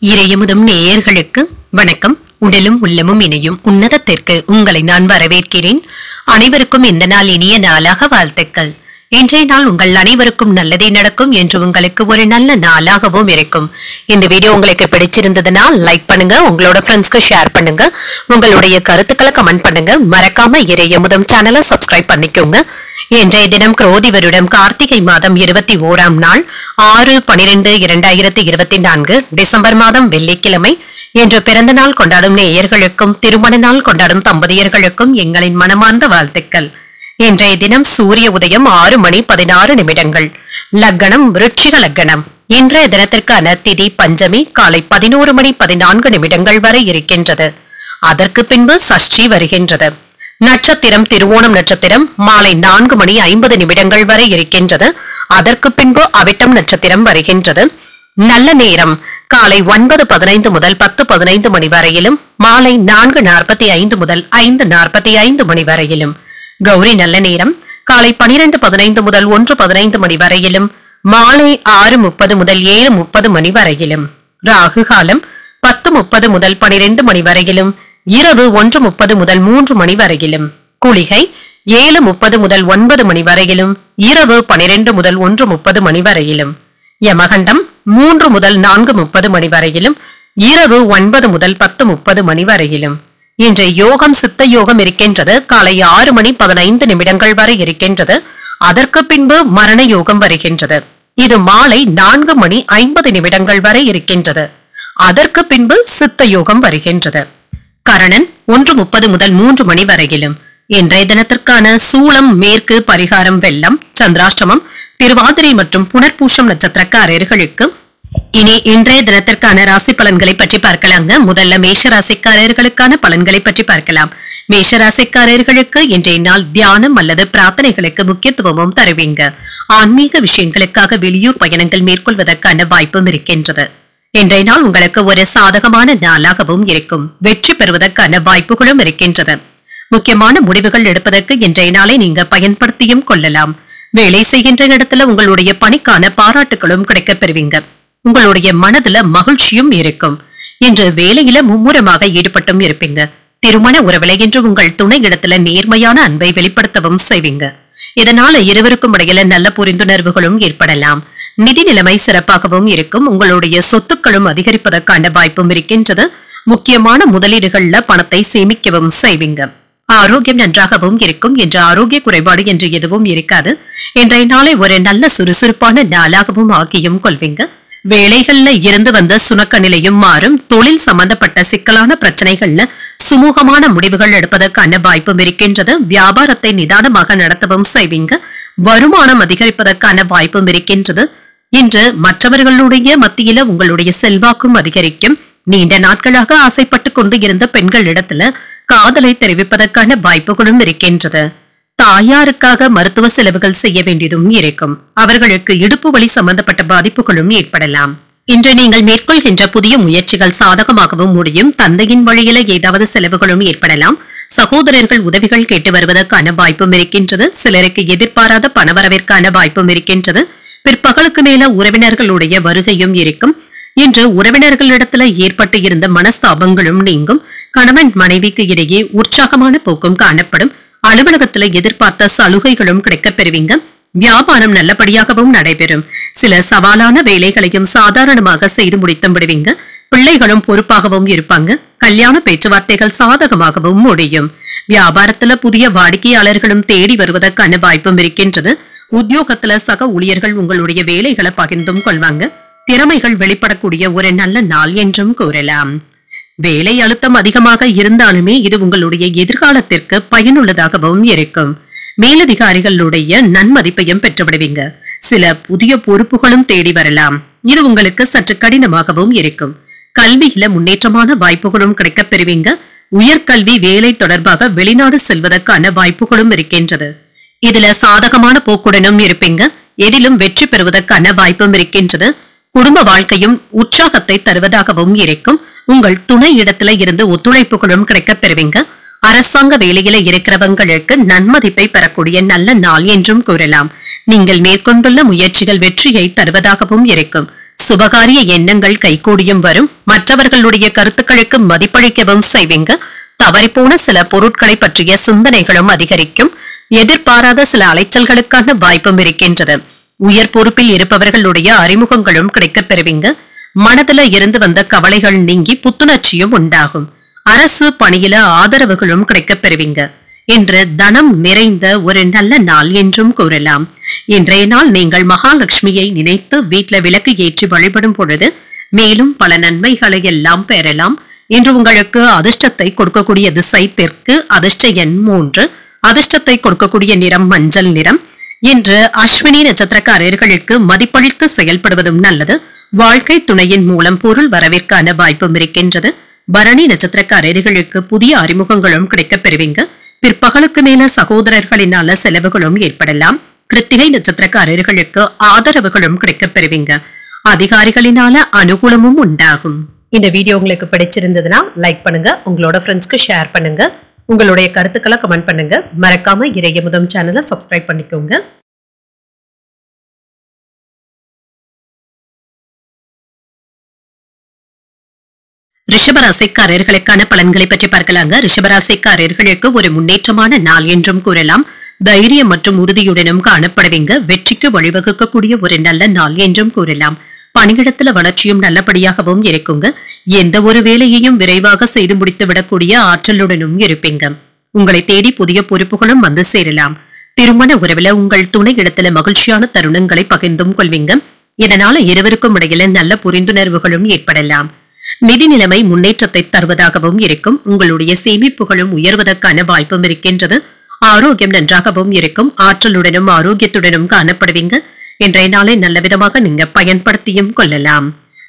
இறையமுதும் நேயர்களுக்கு வணக்கம். உடலும் உள்ளமும் இணையும் உன்னதத்திற்கு உங்களை நான் வரவேற்கிறேன். அனைவருக்கும் இந்த நாள் இனிய நாளாக வாழ்த்துக்கள். இன்றைய நாள் உங்கள் அனைவருக்கும் நல்லதே நடக்கும் என்று உங்களுக்கு ஒரு நல்ல நாளாகவும் இருக்கும். இந்த வீடியோ உங்களுக்கு பிடிச்சிருந்ததுன்னா லைக் பண்ணுங்க, உங்களோட ஃப்ரெண்ட்ஸ்க்கு ஷேர் பண்ணுங்க, உங்களுடைய கருத்துக்களை கமெண்ட் பண்ணுங்க. மறக்காம இறையமுதும் சேனலை சப்ஸ்கிரைப் பண்ணிக்கோங்க. இன்றைய தினம் குரோதி வருடம் கார்த்திகை மாதம் 21ஆம் நாள் 6/12/2024 டிசம்பர் மாதம் வெள்ளிக்கிழமை. இன்று பிறந்த நாள் கொண்டாடும் நேயர்களுக்கும் திருமண நாள் கொண்டாடும் தம்பதியர்களுக்கும் எங்களின் மனமார்ந்த வாழ்த்துக்கள். இன்றைய தினம் சூரிய உதயம் 6:16. லக்னம் விருச்சிக லக்னம். இன்றைய தினத்திற்கான திதி பஞ்சமி காலை 11:14 வரை இருக்கின்றது. அதற்கு பின்பு சஷ்டி வருகின்றது. நட்சத்திரம் திருவோணம் நட்சத்திரம் மாலை 4:50 வரை இருக்கின்றது. அதற்கு பின்பு அவிட்டம் நட்சத்திரம் வருகின்றது. நல்ல நேரம் காலை 9:15 முதல் 10:15 மணி வரையிலும், மாலை 4:45 முதல் 5:45 மணி வரையிலும். கௌரி நல்ல நேரம் காலை 12:15 முதல் 1:15 மணி வரையிலும், மாலை 6:30 முதல் 7:30 மணி வரையிலும். ராகு காலம் 10:30 முதல் 12 மணி வரையிலும், இரவு 1:30 முதல் 3 மணி வரையிலும். குளிகை 7:30 முதல் 9 மணி வரையிலும், இரவு 12 முதல் 1:30 மணி வரையிலும். யமகண்டம் 3 முதல் 4:30 மணி வரையிலும், இரவு 9 முதல் 10:30 மணி வரையிலும். இன்று யோகம் சித்த யோகம் இருக்கின்றது. காலை 6:15 வரை இருக்கின்றது. அதற்கு பின்பு மரண யோகம் வருகின்றது. இது மாலை 4:50 வரை இருக்கின்றது. அதற்கு பின்பு சித்த யோகம் வருகின்றது. கரணன் 1:30 முதல் 3 மணி வரையிலும். இன்றைய தினத்திற்கான சூளம் மேற்கு, பரிகாரம் வெள்ளம், சந்திராஷ்டமம் திருவாதிரை மற்றும் புனர்பூஷம் நட்சத்திரக்காரர்களுக்கு. இனி இன்றைய தினத்திற்கான ராசி பலன்களை பற்றி பார்க்கலாங்க. முதல்ல மேஷ ராசிக்காரர்களுக்கான பலன்களை பற்றி பார்க்கலாம். மேஷ ராசிக்காரர்களுக்கு இன்றைய நாள் தியானம் அல்லது பிரார்த்தனைகளுக்கு முக்கியத்துவமும் தருவீங்க. ஆன்மீக விஷயங்களுக்காக வெளியூர் பயணங்கள் மேற்கொள்வதற்கான வாய்ப்பும் இருக்கின்றது. இன்றைய நாள் உங்களுக்கு ஒரு சாதகமான நாளாகவும் இருக்கும். வெற்றி பெறுவதற்கான வாய்ப்புகளும் இருக்கின்றது. முக்கியமான முடிவுகள் எடுப்பதற்கு இன்றைய நாளை நீங்க பயன்படுத்தியும் கொள்ளலாம். வேலை செய்கின்ற இடத்துல உங்களுடைய பணிக்கான பாராட்டுகளும் கிடைக்கப் பெறுவீங்க. உங்களுடைய மனதுல மகிழ்ச்சியும் இருக்கும். இன்று வேலையில மும்முரமாக ஈடுபட்டும் இருப்பீங்க. திருமண உறவில இன்று உங்கள் துணை இடத்துல நேர்மையான அன்பை வெளிப்படுத்தவும் செய்வீங்க. இதனால இருவருக்கும் இடையில நல்ல புரிந்துணர்வுகளும் ஏற்படலாம். நிதி நிலைமை சிறப்பாகவும் இருக்கும். உங்களுடைய சொத்துக்களும் அதிகரிப்பதற்கான வாய்ப்பும் இருக்கின்றது. முக்கியமான முதலீடுகள்ல பணத்தை சேமிக்கவும் செய்வீங்க. ஆரோக்கியம் நன்றாகவும் இருக்கும். என்று ஆரோக்கிய குறைபாடு என்று எதுவும் இருக்காது. இன்றைய நாளை ஒரு நல்ல சுறுசுறுப்பான நாளாகவும் ஆக்கியும் கொள்வீங்க. வேலைகள்ல இருந்து வந்த சுணக்க நிலையும் மாறும். தொழில் சம்பந்தப்பட்ட சிக்கலான பிரச்சனைகள்ல சுமூகமான முடிவுகள் எடுப்பதற்கான வாய்ப்பும் இருக்கின்றது. வியாபாரத்தை நிதானமாக நடத்தவும் செய்வீங்க. வருமானம் அதிகரிப்பதற்கான வாய்ப்பும் இருக்கின்றது. இன்று மற்றவர்களுடைய மத்தியில உங்களுடைய செல்வாக்கும் அதிகரிக்கும். நீண்ட நாட்களாக ஆசைப்பட்டு கொண்டு இருந்த பெண்களிடத்துல காதலை தெரிவிப்பதற்கான வாய்ப்புகளும் இருக்கின்றது. தாயாருக்காக மருத்துவ செலவுகள் செய்ய வேண்டியதும் இருக்கும். அவர்களுக்கு இடுப்பு வலி சம்பந்தப்பட்ட பாதிப்புகளும் ஏற்படலாம். இன்று நீங்கள் மேற்கொள்கின்ற புதிய முயற்சிகள் சாதகமாகவும் முடியும். தந்தையின் வழியில ஏதாவது செலவுகளும் ஏற்படலாம். சகோதரர்கள் உதவிகள் கேட்டு வருவதற்கான வாய்ப்பும் இருக்கின்றது. சிலருக்கு எதிர்பாராத பணவரவிற்கான வாய்ப்பும் இருக்கின்றது. பிற்பகலுக்கு மேல உறவினர்களுடைய வருகையும் இருக்கும். இன்று உறவினர்களிடத்துல ஏற்பட்டு இருந்த மனஸ்தாபங்களும் நீங்கும். கணவன் மனைவிக்கு இடையே உற்சாகமான போக்கும் காணப்படும். அலுவலகத்துல எதிர்பார்த்த சலுகைகளும் கிடைக்கப் பெறுவீங்க. வியாபாரம் நல்லபடியாகவும் நடைபெறும். சில சவாலான வேலைகளையும் சாதாரணமாக செய்து முடித்து விடுவீங்க. பிள்ளைகளும் பொறுப்பாகவும் இருப்பாங்க. கல்யாண பேச்சுவார்த்தைகள் சாதகமாகவும் முடியும். வியாபாரத்துல புதிய வாடிக்கையாளர்களும் தேடி வருவதற்கான வாய்ப்பும் இருக்கின்றது. உத்தியோகத்துல சக ஊழியர்கள் உங்களுடைய வேலைகளை பகிர்ந்தும் கொள்வாங்க. திறமைகள் வெளிப்படக்கூடிய ஒரு நல்ல நாள் என்றும் கூறலாம். வேலை அழுத்தம் அதிகமாக இருந்தாலுமே இது உங்களுடைய எதிர்காலத்திற்கு பயனுள்ளதாகவும் இருக்கும். மேலதிகாரிகளுடைய நன்மதிப்பையும் பெற்றுவிடுவீங்க. சில புதிய பொறுப்புகளும் தேடி வரலாம். இது உங்களுக்கு சற்று கடினமாகவும் இருக்கும். கல்வியில முன்னேற்றமான வாய்ப்புகளும் கிடைக்கப் பெறுவீங்க. உயர்கல்வி வேலை தொடர்பாக வெளிநாடு செல்வதற்கான வாய்ப்புகளும் இருக்கின்றது. இதுல சாதகமான போக்குடனும் இருப்பீங்க. எதிலும் வெற்றி பெறுவதற்கான வாய்ப்பும் இருக்கின்றது. குடும்ப வாழ்க்கையும் உற்சாகத்தை தருவதாகவும் இருக்கும். உங்கள் துணை இடத்துல இருந்து ஒத்துழைப்புகளும் கிடைக்கப் பெறுவீங்க. அரசாங்க வேலையில இருக்கிறவங்களுக்கு நன்மதிப்பை பெறக்கூடிய நல்ல நாள் என்றும் கூறலாம். நீங்கள் மேற்கொண்டுள்ள முயற்சிகள் வெற்றியை தருவதாகவும் இருக்கும். சுபகாரிய எண்ணங்கள் கைகூடியும் வரும். மற்றவர்களுடைய கருத்துக்களுக்கு மதிப்பளிக்கவும் செய்வீங்க. தவறிப்போன சில பொருட்களை பற்றிய சிந்தனைகளும் அதிகரிக்கும். எதிர்பாராத சில அலைச்சல்களுக்கான வாய்ப்பும் இருக்கின்றது. உயர் பொறுப்பில் இருப்பவர்களுடைய அறிமுகங்களும் கிடைக்கப் பெறுவீங்க. மனதில இருந்து வந்த கவலைகள் நீங்கி புத்துணர்ச்சியும் உண்டாகும். அரசு பணியில ஆதரவுகளும் கிடைக்கப் பெறுவீங்க. இன்று தனம் நிறைந்த ஒரு நல்ல நாள் என்றும் கூறலாம். இன்றைய நாள் நீங்கள் மகாலட்சுமியை நினைத்து வீட்ல விளக்கு ஏற்றி வழிபடும் பொழுது மேலும் பல நன்மைகளை எல்லாம் பெறலாம். இன்று உங்களுக்கு அதிர்ஷ்டத்தை கொடுக்கக்கூடிய திசை தெற்கு, அதிர்ஷ்ட எண் 3, அதிர்ஷ்டத்தை கொடுக்கக்கூடிய நிறம் மஞ்சள் நிறம். இன்று அஸ்வினி நட்சத்திரக்காரர்களுக்கு மதிப்பளித்து செயல்படுவதும் நல்லது. வாழ்க்கை துணையின் மூலம் பொருள் வரவிற்கான வாய்ப்பும் இருக்கின்றது. பரணி நட்சத்திரக்காரர்களுக்கு புதிய அறிமுகங்களும் கிடைக்கப் பெறுவீங்க. பிற்பகலுக்கு மேல சகோதரர்களினால செலவுகளும் ஏற்படலாம். கிருத்திகை நட்சத்திரக்காரர்களுக்கு ஆதரவுகளும் கிடைக்கப் பெறுவீங்க. அதிகாரிகளினால அனுகூலமும் உண்டாகும். இந்த வீடியோ உங்களுக்கு பிடிச்சிருந்ததுன்னா லைக் பண்ணுங்க, உங்களோட ஃப்ரெண்ட்ஸ்க்கு ஷேர் பண்ணுங்க, உங்களுடைய கருத்துக்களை கமெண்ட் பண்ணுங்க. மறக்காம இறையமுதம் சேனலை சப்ஸ்கிரைப் பண்ணிக்கோங்க. ரிஷபராசிக்காரர்களுக்கான பலன்களை பற்றி பார்க்கலாங்க. ரிஷபராசிக்காரர்களுக்கு ஒரு முன்னேற்றமான நாள் என்றும் கூறலாம். தைரியம் மற்றும் உறுதியுடனும் காணப்படுவீங்க. வெற்றிக்கு வழிவகுக்கக்கூடிய ஒரு நல்ல நாள் என்றும் கூறலாம். பணியிடத்துல வளர்ச்சியும் நல்லபடியாகவும் இருக்குங்க. எந்த ஒரு வேலையையும் விரைவாக செய்து முடித்து விடக்கூடிய ஆற்றலுடனும் இருப்பீங்க. உங்களை தேடி புதிய பொறுப்புகளும் வந்து சேரலாம். திருமண உறவுல உங்கள் துணை இடத்துல மகிழ்ச்சியான தருணங்களை பகிர்ந்தும் கொள்வீங்க. இதனால இருவருக்கும் இடையில நல்ல புரிந்துணர்வுகளும் ஏற்படலாம். நிதி நிலைமை முன்னேற்றத்தை தருவதாகவும் இருக்கும். உங்களுடைய சேமிப்புகளும் உயர்வதற்கான வாய்ப்பும் இருக்கின்றது. ஆரோக்கியம் நன்றாகவும் இருக்கும். ஆற்றலுடனும் ஆரோக்கியத்துடனும் காணப்படுவீங்க. இன்றைய நாளை நல்ல விதமாக நீங்க பயன்படுத்தியும் கொள்ளலாம்.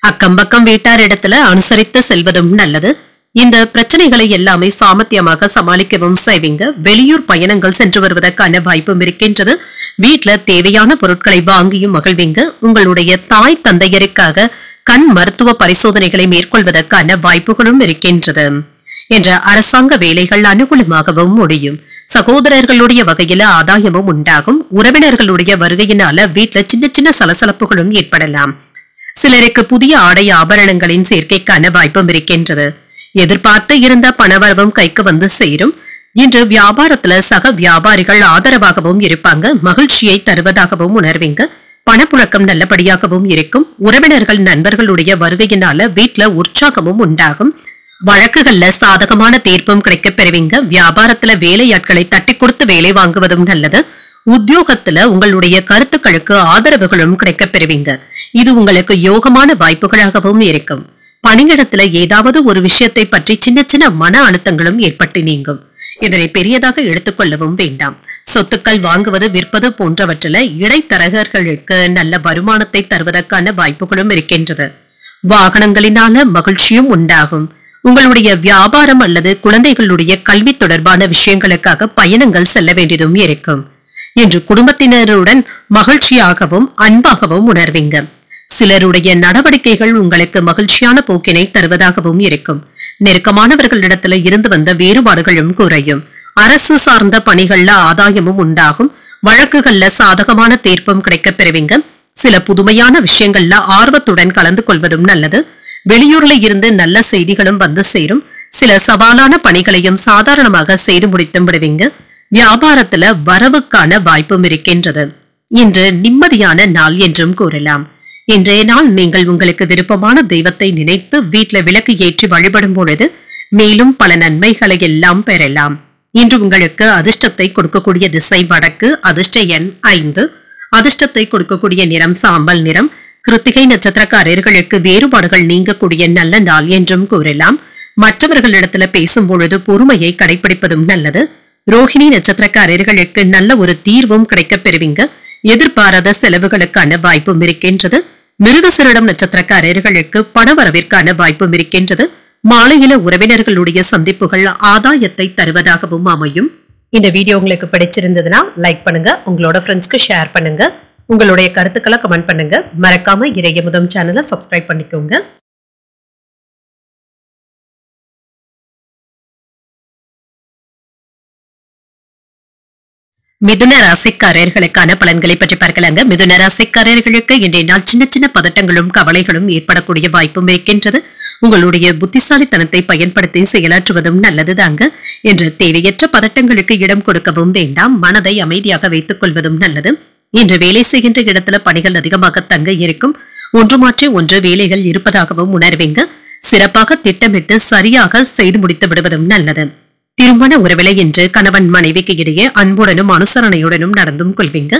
அக்கம் பக்கம் வீட்டார் இடத்துல அனுசரித்து செல்வதும் நல்லது. இந்த பிரச்சனைகளை எல்லாமே சாமர்த்தியமாக சமாளிக்கவும் செய்வீங்க. வெளியூர் பயணங்கள் சென்று வருவதற்கான வாய்ப்பும் இருக்கின்றது. வீட்டுல தேவையான பொருட்களை வாங்கியும் மகிழ்வீங்க. உங்களுடைய தாய் தந்தையருக்காக கண் மருத்துவ பரிசோதனைகளை மேற்கொள்வதற்கான வாய்ப்புகளும் இருக்கின்றது. என்ற அரசாங்க வேலைகள் அனுகூலமாகவும் முடியும். சகோதரர்களுடைய வகையில ஆதாயமும் உண்டாகும். உறவினர்களுடைய வருகையினால வீட்டுல சின்ன சின்ன சலசலப்புகளும் ஏற்படலாம். சிலருக்கு புதிய ஆடை ஆபரணங்களின் சேர்க்கைக்கான வாய்ப்பும் இருக்கின்றது. எதிர்பார்த்து இருந்த பணவரவும் கைக்கு வந்து சேரும். இன்று வியாபாரத்துல சக வியாபாரிகள் ஆதரவாகவும் இருப்பாங்க. மகிழ்ச்சியை தருவதாகவும் உணர்வீங்க. பணப்புழக்கம் நல்லபடியாகவும் இருக்கும். உறவினர்கள் நண்பர்களுடைய வருகையினால வீட்டுல உற்சாகமும் உண்டாகும். வழக்குகள்ல சாதகமான தீர்ப்பும் கிடைக்கப் பெறுவீங்க. வியாபாரத்துல வேலையாட்களை தட்டி கொடுத்து வேலை வாங்குவதும் நல்லது. உத்தியோகத்துல உங்களுடைய கருத்துக்களுக்கு ஆதரவுகளும் கிடைக்கப் பெறுவீங்க. இது உங்களுக்கு யோகமான வாய்ப்புகளாகவும் இருக்கும். பணியிடத்துல ஏதாவது ஒரு விஷயத்தை பற்றி சின்ன சின்ன மன அழுத்தங்களும் ஏற்பட்டு நீங்கும். இதனை பெரியதாக எடுத்துக்கொள்ளவும் வேண்டாம். சொத்துக்கள் வாங்குவது விற்பது போன்றவற்றில இடைத்தரகர்களுக்கு நல்ல வருமானத்தை தருவதற்கான வாய்ப்புகளும் இருக்கின்றது. வாகனங்களினால மகிழ்ச்சியும் உண்டாகும். உங்களுடைய வியாபாரம் அல்லது குழந்தைகளுடைய கல்வி தொடர்பான விஷயங்களுக்காக பயணங்கள் செல்ல வேண்டியதும் இருக்கும். இன்று குடும்பத்தினருடன் மகிழ்ச்சியாகவும் அன்பாகவும் உணர்வீங்க. சிலருடைய நடவடிக்கைகள் உங்களுக்கு மகிழ்ச்சியான போக்கினை தருவதாகவும் இருக்கும். நெருக்கமானவர்களிடத்துல இருந்து வந்த வேறுபாடுகளும் குறையும். அரசு சார்ந்த பணிகள்ல ஆதாயமும் உண்டாகும். வழக்குகள்ல சாதகமான தீர்ப்பும் கிடைக்கப் பெறுவீங்க. சில புதுமையான விஷயங்கள்ல ஆர்வத்துடன் கலந்து கொள்வதும் நல்லது. வெளியூர்ல இருந்து நல்ல செய்திகளும் வந்து சேரும். சில சவாலான பணிகளையும் சாதாரணமாக செய்து முடித்து விடுவீங்க. வியாபாரத்துல வரவுக்கான வாய்ப்பும் இருக்கின்றது. இன்று நிம்மதியான நாள் என்றும் கூறலாம். இன்றைய நாள் நீங்கள் உங்களுக்கு விருப்பமான தெய்வத்தை நினைத்து வீட்டுல விளக்கு ஏற்றி வழிபடும் பொழுது மேலும் பல நன்மைகளை எல்லாம் பெறலாம். இன்று உங்களுக்கு அதிர்ஷ்டத்தை கொடுக்கக்கூடிய திசை வடக்கு, அதிர்ஷ்ட எண் 5, அதிர்ஷ்டத்தை கொடுக்கக்கூடிய நிறம் சாம்பல் நிறம். கிருத்திகை நட்சத்திரக்காரர்களுக்கு வேறுபாடுகள் நீங்கக்கூடிய நல்ல நாள் என்றும் கூறலாம். மற்றவர்களிடத்துல பேசும் பொழுது பொறுமையை கடைபிடிப்பதும் நல்லது. ரோஹிணி நட்சத்திரக்காரர்களுக்கு நல்ல ஒரு தீர்வும் கிடைக்கப் பெறுவீங்க. எதிர்பாராத செலவுகளுக்கான வாய்ப்பும் இருக்கின்றது. மிருகசீரிடம் நட்சத்திரக்காரர்களுக்கு பணவரவிற்கான வாய்ப்பும் இருக்கின்றது. மாலையில உறவினர்களுடைய சந்திப்புகள் ஆதாயத்தை தருவதாகவும் அமையும். இந்த வீடியோ உங்களுக்கு பிடிச்சிருந்ததுன்னா லைக் பண்ணுங்க, உங்களோட ஃப்ரெண்ட்ஸ்க்கு ஷேர் பண்ணுங்க, உங்களுடைய கருத்துக்களை கமெண்ட் பண்ணுங்க. மறக்காம இறையமுதம் சேனலை சப்ஸ்கிரைப் பண்ணிக்கோங்க. மிதுன ராசிக்காரர்களுக்கான பலன்களை பற்றி பார்க்கலாங்க. மிதுன ராசிக்காரர்களுக்கு இன்றைய நாள் சின்ன சின்ன பதட்டங்களும் கவலைகளும் ஏற்படக்கூடிய வாய்ப்பும் இருக்கின்றது. உங்களுடைய புத்திசாலித்தனத்தை பயன்படுத்தி செயலாற்றுவதும் நல்லதுதாங்க. என்ற தேவையற்ற பதட்டங்களுக்கு இடம் கொடுக்கவும் வேண்டாம். மனதை அமைதியாக வைத்துக் கொள்வதும் நல்லது. இன்று வேலை செய்கின்ற இடத்துல பணிகள் அதிகமாக தங்க இருக்கும். ஒன்று மாற்றி ஒன்று வேலைகள் இருப்பதாகவும் உணர்வீங்க. சிறப்பாக திட்டமிட்டு சரியாக செய்து முடித்து விடுவதும் நல்லது. திருமண உறவிலை என்று கணவன் மனைவிக்கு இடையே அன்புடனும் அனுசரணையுடனும் நடந்தும் கொள்வீங்க.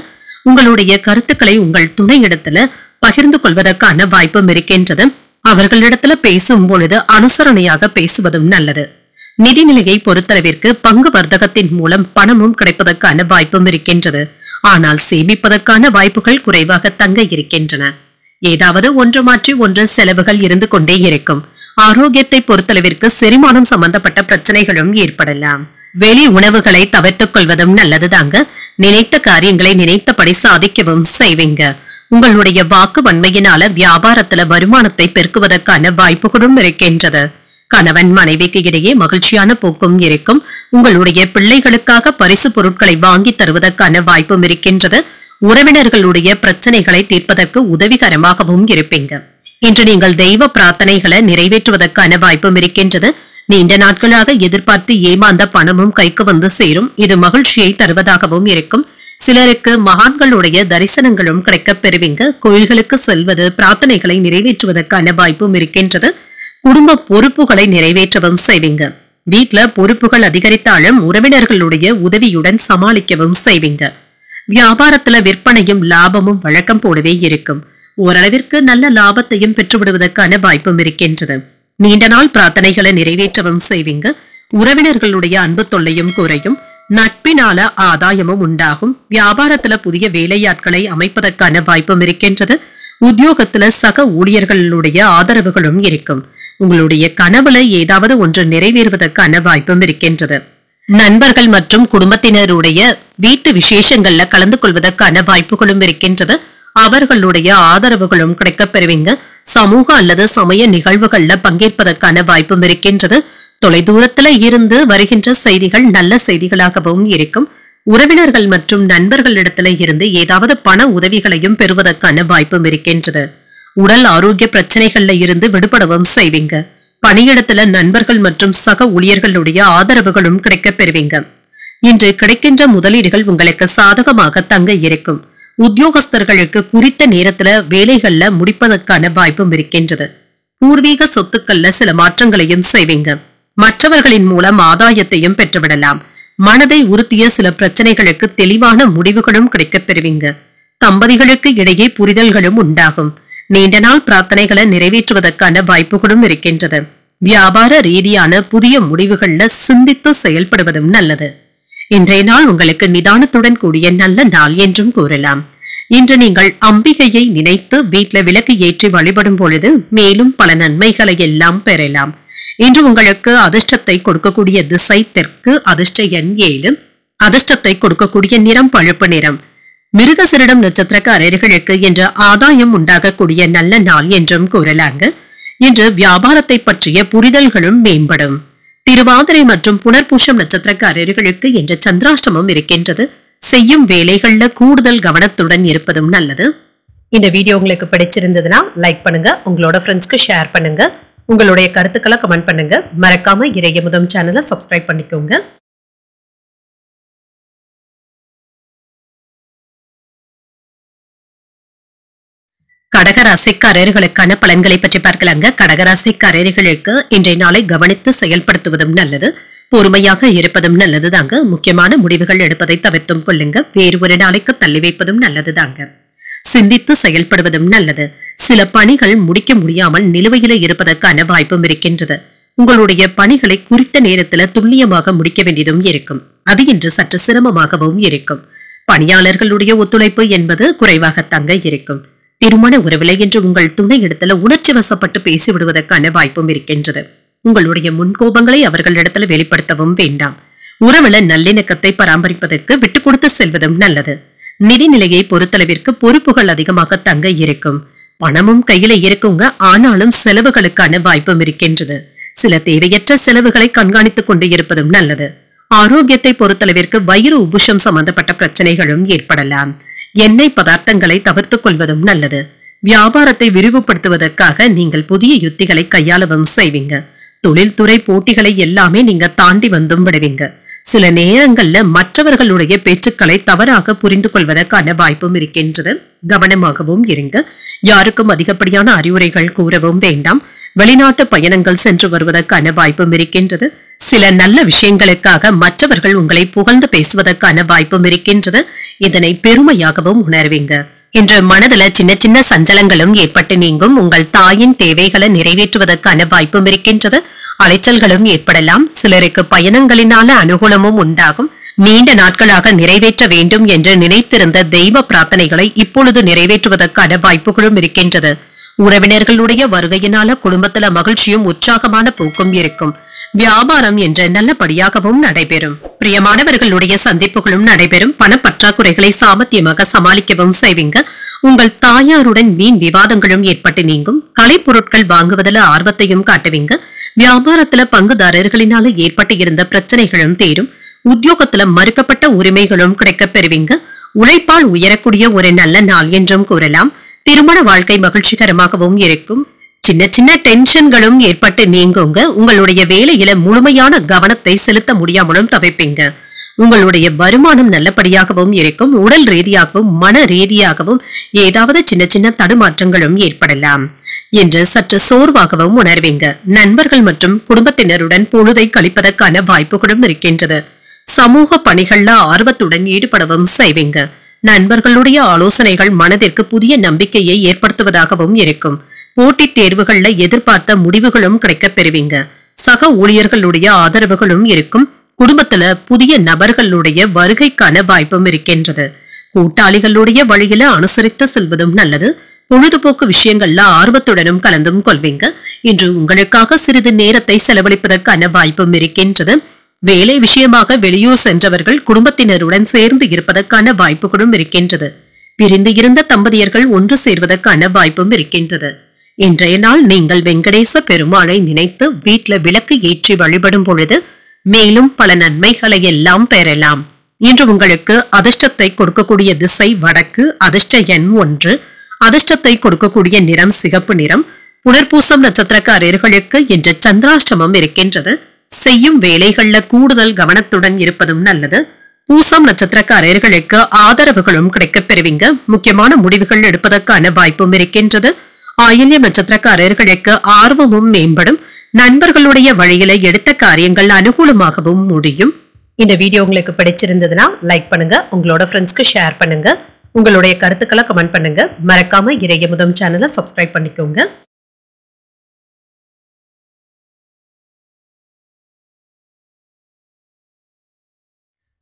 உங்களுடைய கருத்துக்களை உங்கள் துணையிடத்துல பகிர்ந்து கொள்வதற்கான வாய்ப்பும் இருக்கின்றது. அவர்களிடத்துல பேசும் பொழுது அனுசரணையாக பேசுவதும் நல்லது. நிதிநிலையை பொறுத்தளவிற்கு பங்கு வர்த்தகத்தின் மூலம் பணமும் கிடைப்பதற்கான வாய்ப்பும் இருக்கின்றது. ஆனால் சேமிப்பதற்கான வாய்ப்புகள் குறைவாக தங்க இருக்கின்றன. ஏதாவது ஒன்று மாற்றி ஒன்று செலவுகள் இருந்து கொண்டே இருக்கும். ஆரோக்கியத்தை பொறுத்தளவிற்கு செரிமானம் சம்பந்தப்பட்ட பிரச்சனைகளும் ஏற்படலாம். வெளி உணவுகளை தவிர்த்துக் கொள்வதும் நல்லதுதாங்க. நினைத்த காரியங்களை நினைத்தபடி சாதிக்கவும் செய்வீங்க. உங்களுடைய வாக்கு வன்மையினால வியாபாரத்துல வருமானத்தை பெருக்குவதற்கான வாய்ப்புகளும் இருக்கின்றது. கணவன் மனைவிக்கு இடையே மகிழ்ச்சியான போக்கும் இருக்கும். உங்களுடைய பிள்ளைகளுக்காக பரிசு பொருட்களை வாங்கி தருவதற்கான வாய்ப்பும் இருக்கின்றது. உறவினர்களுடைய பிரச்சனைகளை தீர்ப்பதற்கு உதவிகரமாகவும் இருப்பீங்க. இன்று நீங்கள் தெய்வ பிரார்த்தனைகளை நிறைவேற்றுவதற்கான வாய்ப்பும் இருக்கின்றது. நீண்ட நாட்களாக எதிர்பார்த்து ஏமாந்த பணமும் கைக்கு வந்து சேரும். இது மகிழ்ச்சியை தருவதாகவும் இருக்கும். சிலருக்கு மகான்களுடைய தரிசனங்களும் கிடைக்கப் பெறுவீங்க. கோயில்களுக்கு செல்வது பிரார்த்தனைகளை நிறைவேற்றுவதற்கான வாய்ப்பும் இருக்கின்றது. குடும்ப பொறுப்புகளை நிறைவேற்றவும் செய்வீங்க. வீட்டுல பொறுப்புகள் அதிகரித்தாலும் உறவினர்களுடைய உதவியுடன் சமாளிக்கவும் செய்வீங்க. வியாபாரத்துல விற்பனையும் லாபமும் வழக்கம் போலவே இருக்கும். ஓரளவிற்கு நல்ல லாபத்தையும் பெற்றுவிடுவதற்கான வாய்ப்பும் இருக்கின்றது. நீண்ட நாள் பிரார்த்தனைகளை நிறைவேற்றவும் செய்வீங்க. உறவினர்களுடைய அன்பு தொல்லையும் குறையும். நட்பினால ஆதாயமும் உண்டாகும். வியாபாரத்துல புதிய வேலையாட்களை அமைப்பதற்கான வாய்ப்பும் இருக்கின்றது. உத்தியோகத்துல சக ஊழியர்களுடைய ஆதரவுகளும் இருக்கும். உங்களுடைய கனவுல ஏதாவது ஒன்று நிறைவேறுவதற்கான வாய்ப்பும் இருக்கின்றது. நண்பர்கள் மற்றும் குடும்பத்தினருடைய வீட்டு விசேஷங்கள்ல கலந்து கொள்வதற்கான வாய்ப்புகளும் இருக்கின்றது. அவர்களுடைய ஆதரவுகளும் கிடைக்கப் பெறுவீங்க. சமூக அல்லது சமய நிகழ்வுகள்ல பங்கேற்பதற்கான வாய்ப்பும் இருக்கின்றது. தொலைதூரத்துல இருந்து வருகின்ற செய்திகள் நல்ல செய்திகளாகவும் இருக்கும். உறவினர்கள் மற்றும் நண்பர்களிடத்துல இருந்து ஏதாவது பண உதவிகளையும் பெறுவதற்கான வாய்ப்பும் இருக்கின்றது. உடல் ஆரோக்கிய பிரச்சனைகள்ல இருந்து விடுபடவும் செய்வீங்க. பணியிடத்துல நண்பர்கள் மற்றும் சக ஊழியர்களுடைய ஆதரவுகளும் கிடைக்கப் பெறுவீங்க. இன்று கிடைக்கின்ற முதலீடுகள் உங்களுக்கு சாதகமாக தங்க இருக்கும். உத்தியோகஸ்தர்களுக்கு குறித்த நேரத்துல வேலைகள்ல முடிப்பதற்கான வாய்ப்பும் இருக்கின்றது. பூர்வீக சொத்துக்கள்ல சில மாற்றங்களையும் செய்வீங்க. மற்றவர்களின் மூலம் ஆதாயத்தையும் பெற்றுவிடலாம். மனதை உறுத்திய சில பிரச்சனைகளுக்கு தெளிவான முடிவுகளும் கிடைக்கப் பெறுவீங்க. தம்பதிகளுக்கு இடையே புரிதல்களும் உண்டாகும். நீண்ட நாள் பிரார்த்தனைகளை நிறைவேற்றுவதற்கான வாய்ப்புகளும் இருக்கின்றது. வியாபார ரீதியான புதிய முடிவுகள்ல சிந்தித்து செயல்படுவதும் நல்லது. இன்றைய நாள் உங்களுக்கு நிதானத்துடன் கூடிய நல்ல நாள் என்றும் கூறலாம். இன்று நீங்கள் அம்பிகையை நினைத்து வீட்டில் விளக்கு ஏற்றி வழிபடும் பொழுது மேலும் பல நன்மைகளை எல்லாம் பெறலாம். இன்று உங்களுக்கு அதிர்ஷ்டத்தை கொடுக்கக்கூடிய திசை தெற்கு. அதிர்ஷ்ட எண் 7. அதிர்ஷ்டத்தை கொடுக்கக்கூடிய நிறம் பழுப்பு நிறம். மிருகசிரிடம் நட்சத்திரக்காரர்களுக்கு என்ற ஆதாயம் உண்டாகக்கூடிய நல்ல நாள் என்றும் கூறலாங்க. இன்று வியாபாரத்தை பற்றிய புரிதல்களும் மேம்படும். திருவாதிரை மற்றும் புனர்பூஷம் நட்சத்திரக்காரர்களுக்கு என்ற சந்திராஷ்டமம் இருக்கின்றது. செய்யும் வேலைகள்ல கூடுதல் கவனத்துடன் இருப்பதும் நல்லது. இந்த வீடியோ உங்களுக்கு பிடிச்சிருந்ததுன்னா லைக் பண்ணுங்க. உங்களோட ஃப்ரெண்ட்ஸ்க்கு ஷேர் பண்ணுங்க. உங்களுடைய கருத்துக்களை கமெண்ட் பண்ணுங்க. மறக்காம இறையமுதம் சேனலை சப்ஸ்கிரைப் பண்ணிக்கோங்க. கடகராசிக்காரர்களுக்கான பலன்களை பற்றி பார்க்கலாங்க. கடகராசிக்காரர்களுக்கு இன்றைய நாளை கவனித்து செயல்படுத்துவதும் நல்லது. பொறுமையாக இருப்பதும் நல்லதுதாங்க. முக்கியமான முடிவுகள் எடுப்பதை தவிர்த்தும் கொள்ளுங்க. வேறு ஒரு நாளைக்கு தள்ளி வைப்பதும் நல்லதுதாங்க. சிந்தித்து செயல்படுவதும் நல்லது. சில பணிகள் முடிக்க முடியாமல் நிலுவையில இருப்பதற்கான வாய்ப்பும் இருக்கின்றது. உங்களுடைய பணிகளை குறித்த நேரத்துல துல்லியமாக முடிக்க வேண்டியதும் இருக்கும். அது இன்று சற்று சிரமமாகவும் இருக்கும். பணியாளர்களுடைய ஒத்துழைப்பு என்பது குறைவாக தங்க இருக்கும். திருமண உறவிலை என்று உங்கள் துணை இடத்துல உணர்ச்சி வசப்பட்டு பேசிவிடுவதற்கான வாய்ப்பும் இருக்கின்றது. உங்களுடைய முன்கோபங்களை அவர்களிடத்துல வெளிப்படுத்தவும் வேண்டாம். உறவுல நல்லிணக்கத்தை பராமரிப்பதற்கு விட்டுக் கொடுத்து செல்வதும் நல்லது. நிதிநிலையை பொறுத்தளவிற்கு பொறுப்புகள் அதிகமாக தங்க இருக்கும். பணமும் கையில இருக்குங்க. ஆனாலும் செலவுகளுக்கான வாய்ப்பும் இருக்கின்றது. சில தேவையற்ற செலவுகளை கண்காணித்துக் கொண்டு இருப்பதும் நல்லது. ஆரோக்கியத்தை பொறுத்தளவிற்கு வயிறு உபுஷம் சம்பந்தப்பட்ட பிரச்சனைகளும் ஏற்படலாம். எண்ணெய் பதார்த்தங்களை தவிர்த்துக் கொள்வதும் நல்லது. வியாபாரத்தை விரிவுபடுத்துவதற்காக நீங்கள் புதிய யுத்திகளை கையாளவும் செய்வீங்க. தொழில்துறை போட்டிகளை எல்லாமே நீங்க தாண்டி வந்தும் விடுவீங்க. சில நேரங்கள்ல மற்றவர்களுடைய பேச்சுக்களை தவறாக புரிந்து கொள்வதற்கான வாய்ப்பும் இருக்கின்றது. கவனமாகவும் இருங்க. யாருக்கும் அதிகப்படியான அறிவுரைகள் கூறவும் வேண்டாம். வெளிநாட்டு பயணங்கள் சென்று வருவதற்கான வாய்ப்பும் இருக்கின்றது. சில நல்ல விஷயங்களுக்காக மற்றவர்கள் உங்களை புகழ்ந்து பேசுவதற்கான வாய்ப்பும் இருக்கின்றது. இதனை பெருமையாகவும் உணர்வீங்க. இன்று மனதுல சின்ன சின்ன சஞ்சலங்களும் ஏற்பட்டு நீங்கும். உங்கள் தாயின் தேவைகளை நிறைவேற்றுவதற்கான வாய்ப்பும் இருக்கின்றது. அலைச்சல்களும் ஏற்படலாம். சிலருக்கு பயணங்களினால அனுகூலமும் உண்டாகும். நீண்ட நாட்களாக நிறைவேற்ற வேண்டும் என்று நினைத்திருந்த தெய்வ பிரார்த்தனைகளை இப்பொழுது நிறைவேற்றுவதற்கான வாய்ப்புகளும் இருக்கின்றது. உறவினர்களுடைய வருகையினால குடும்பத்துல மகிழ்ச்சியும் உற்சாகமான போக்கும் இருக்கும். வியாபாரம் என்ற நல்லபடியாகவும் நடைபெறும். பிரியமானவர்களுடைய சந்திப்புகளும் நடைபெறும். பணப்பற்றாக்குறைகளை சாமர்த்தியமாக சமாளிக்கவும் செய்வீங்க. உங்கள் தாயாருடன் வீண் விவாதங்களும் ஏற்பட்டு நீங்கும். கலைப்பொருட்கள் வாங்குவதில் ஆர்வத்தையும் காட்டுவீங்க. வியாபாரத்துல பங்குதாரர்களினால ஏற்பட்டு இருந்த பிரச்சனைகளும் தீரும். உத்தியோகத்துல மறுக்கப்பட்ட உரிமைகளும் கிடைக்கப் பெறுவீங்க. உழைப்பால் உயரக்கூடிய ஒரு நல்ல நாள் என்றும் கூறலாம். திருமண வாழ்க்கை மகிழ்ச்சிகரமாகவும் இருக்கும். சின்ன சின்ன டென்ஷன்களும் ஏற்பட்டு நீங்குங்க. உங்களுடைய வேலையில முழுமையான கவனத்தை செலுத்த முடியாமலும் தவிப்பீங்க. உங்களுடைய வருமானம் நல்லபடியாகவும் இருக்கும். உடல் ரீதியாகவும் மன ரீதியாகவும் ஏதாவது சின்ன சின்ன தடுமாற்றங்களும் ஏற்படலாம் என்று சற்று சோர்வாகவும் உணர்வீங்க. நண்பர்கள் மற்றும் குடும்பத்தினருடன் பொழுதை கழிப்பதற்கான வாய்ப்புகளும் இருக்கின்றது. சமூக பணிகள்ல ஆர்வத்துடன் ஈடுபடவும் செய்வீங்க. நண்பர்களுடைய ஆலோசனைகள் மனதிற்கு புதிய நம்பிக்கையை ஏற்படுத்துவதாகவும் இருக்கும். போட்டித் தேர்வுகள்ல எதிர்பார்த்த முடிவுகளும் கிடைக்கப் பெறுவீங்க. சக ஊழியர்களுடைய ஆதரவுகளும் இருக்கும். குடும்பத்துல புதிய நபர்களுடைய வருகைக்கான வாய்ப்பும் இருக்கின்றது. கூட்டாளிகளுடைய வழியில அனுசரித்து செல்வதும் நல்லது. பொழுதுபோக்கு விஷயங்கள்ல ஆர்வத்துடனும் கலந்தும் கொள்வீங்க. இன்று உங்களுக்காக சிறிது நேரத்தை செலவழிப்பதற்கான வாய்ப்பும் இருக்கின்றது. வேலை விஷயமாக வெளியூர் சென்றவர்கள் குடும்பத்தினருடன் சேர்ந்து இருப்பதற்கான வாய்ப்புகளும் இருக்கின்றது. பிரிந்து இருந்த தம்பதியர்கள் ஒன்று சேர்வதற்கான வாய்ப்பும் இருக்கின்றது. இன்றைய நாள் நீங்கள் வெங்கடேச பெருமாளை நினைத்து வீட்டுல விளக்கு ஏற்றி வழிபடும் பொழுது மேலும் பல நன்மைகளை எல்லாம் பெறலாம். இன்று உங்களுக்கு அதிர்ஷ்டத்தை கொடுக்கக்கூடிய திசை வடக்கு. அதிர்ஷ்ட எண் 1. அதிர்ஷ்டத்தை கொடுக்கக்கூடிய நிறம் சிகப்பு நிறம். புனர்பூசம் நட்சத்திரக்காரர்களுக்கு இன்று சந்திராஷ்டமம் இருக்கின்றது. செய்யும் வேலைகள்ல கூடுதல் கவனத்துடன் இருப்பதும் நல்லது. பூசம் நட்சத்திரக்காரர்களுக்கு ஆதரவுகளும் கிடைக்கப் பெறுவீங்க. முக்கியமான முடிவுகள் எடுப்பதற்கான வாய்ப்பும் இருக்கின்றது. ஆயில்யம் நட்சத்திரக்காரர்களுக்கு ஆர்வமும் மேம்படும். நண்பர்களுடைய வழியில எடுத்த காரியங்கள் அனுகூலமாகவும் முடியும். இந்த வீடியோ உங்களுக்கு பிடிச்சிருந்ததுன்னா லைக் பண்ணுங்க. உங்களோட ஃப்ரெண்ட்ஸ்க்கு ஷேர் பண்ணுங்க. உங்களுடைய கருத்துக்களை கமெண்ட் பண்ணுங்க. மறக்காம இறையமுதம் சேனலை சப்ஸ்கிரைப் பண்ணிக்கோங்க.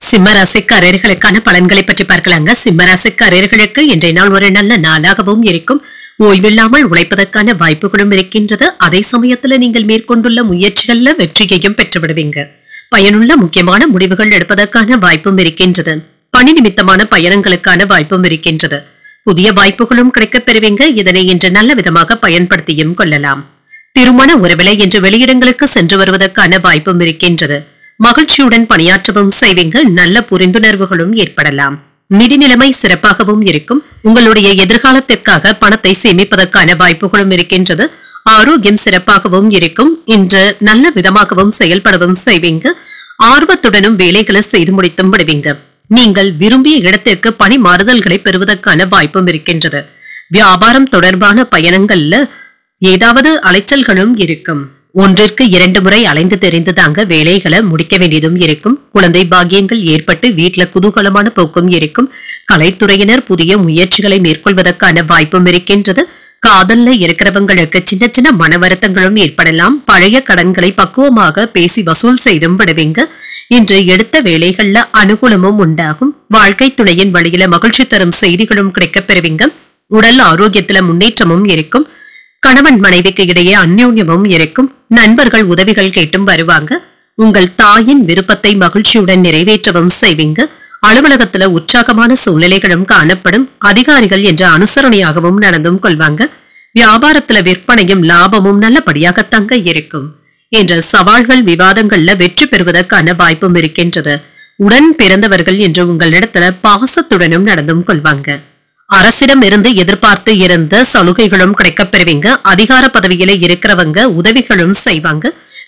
சிம்மராசிக்காரர்களுக்கான பலன்களை பற்றி பார்க்கலாங்க. சிம்மராசிக்காரர்களுக்கு இன்றைய நாள் ஒரு நல்ல நாளாகவும் இருக்கும். ஓய்வில்லாமல் உழைப்பதற்கான வாய்ப்புகளும் இருக்கின்றது. அதே சமயத்துல நீங்கள் மேற்கொண்டுள்ள முயற்சிகள்ல வெற்றியையும் பெற்றுவிடுவீங்க. பயனுள்ள முக்கியமான முடிவுகள் எடுப்பதற்கான வாய்ப்பும் இருக்கின்றது. பணி நிமித்தமான பயணங்களுக்கான வாய்ப்பும் இருக்கின்றது. புதிய வாய்ப்புகளும் கிடைக்கப் பெறுவீங்க. இதனை இன்று நல்ல விதமாக பயன்படுத்தியும் கொள்ளலாம். திருமண உறவிலை இன்று வெளியிடங்களுக்கு சென்று வருவதற்கான வாய்ப்பும் இருக்கின்றது. மகிழ்ச்சியுடன் பணியாற்றவும் செய்வீங்க. நல்ல புரிந்துணர்வுகளும் ஏற்படலாம். நிதி நிலைமை சிறப்பாகவும் இருக்கும். உங்களுடைய எதிர்காலத்திற்காக பணத்தை சேமிப்பதற்கான வாய்ப்புகளும் இருக்கின்றது. ஆரோக்கியம் சிறப்பாகவும் இருக்கும். இன்று நல்ல விதமாகவும் செயல்படவும் செய்வீங்க. ஆர்வத்துடனும் வேலைகளை செய்து முடித்தும் விடுவீங்க. நீங்கள் விரும்பிய இடத்திற்கு பணி மாறுதல்களை பெறுவதற்கான வாய்ப்பும் இருக்கின்றது. வியாபாரம் தொடர்பான பயணங்கள்ல ஏதாவது அலைச்சல்களும் இருக்கும். ஒன்றிற்கு 2 முறை அலைந்து தெரிந்துதாங்க வேலைகளை முடிக்க வேண்டியதும் இருக்கும். குழந்தை பாக்கியங்கள் ஏற்பட்டு வீட்டுல குதூகலமான போக்கும் இருக்கும். கலைத்துறையினர் புதிய முயற்சிகளை மேற்கொள்வதற்கான வாய்ப்பும் இருக்கின்றது. காதல்ல இருக்கிறவங்களுக்கு சின்ன சின்ன மன வருத்தங்களும் ஏற்படலாம். பழைய கடன்களை பக்குவமாக பேசி வசூல் செய்தும் விடுவீங்க. இன்று எடுத்த வேலைகள்ல அனுகூலமும் உண்டாகும். வாழ்க்கை துணையின் வழியில மகிழ்ச்சி தரும் செய்திகளும் கிடைக்கப் பெறுவீங்க. உடல் ஆரோக்கியத்துல முன்னேற்றமும் இருக்கும். கணவன் மனைவிக்கு இடையே அந்யோன்யமும் இருக்கும். நண்பர்கள் உதவிகள் கேட்டும் வருவாங்க. உங்கள் தாயின் விருப்பத்தை மகிழ்ச்சியுடன் நிறைவேற்றவும் செய்வீங்க. அலுவலகத்துல உற்சாகமான சூழ்நிலைகளும் காணப்படும். அதிகாரிகள் என்ற அனுசரணையாகவும் நடந்தும் கொள்வாங்க. வியாபாரத்துல விற்பனையும் லாபமும் நல்லபடியாக தங்க இருக்கும். என்ற சவால்கள் விவாதங்கள்ல வெற்றி பெறுவதற்கான வாய்ப்பும் இருக்கின்றது. உடன் பிறந்தவர்கள் என்று உங்களிடத்துல பாசத்துடனும் நடந்தும் கொள்வாங்க. அரசிடம் இருந்து எதிர்பார்த்து இருந்த சலுகைகளும் கிடைக்கப் பெறுவீங்க. அதிகார பதவியில இருக்கிறவங்க உதவிகளும் செய்வாங்க.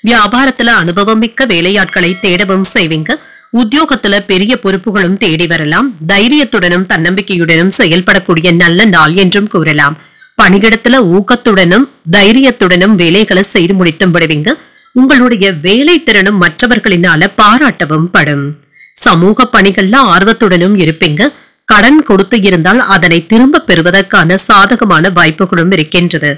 வியாபாரத்துல அனுபவம் மிக்க வேலையாட்களை தேடவும் செய்வீங்க. உத்தியோகத்துல பெரிய பொறுப்புகளும் தேடி வரலாம். தைரியத்துடனும் தன்னம்பிக்கையுடனும் செயல்படக்கூடிய நல்ல நாள் என்றும் கூறலாம். பணியிடத்துல ஊக்கத்துடனும் தைரியத்துடனும் வேலைகளை செய்து முடித்தும் விடுவீங்க. உங்களுடைய வேலை திறனும் மற்றவர்களினால பாராட்டவும் படும். சமூக பணிகள்ல ஆர்வத்துடனும் இருப்பீங்க. கடன் கொடுத்து இருந்தால் அதனை திரும்ப பெறுவதற்கான சாதகமான வாய்ப்புகளும் இருக்கின்றது.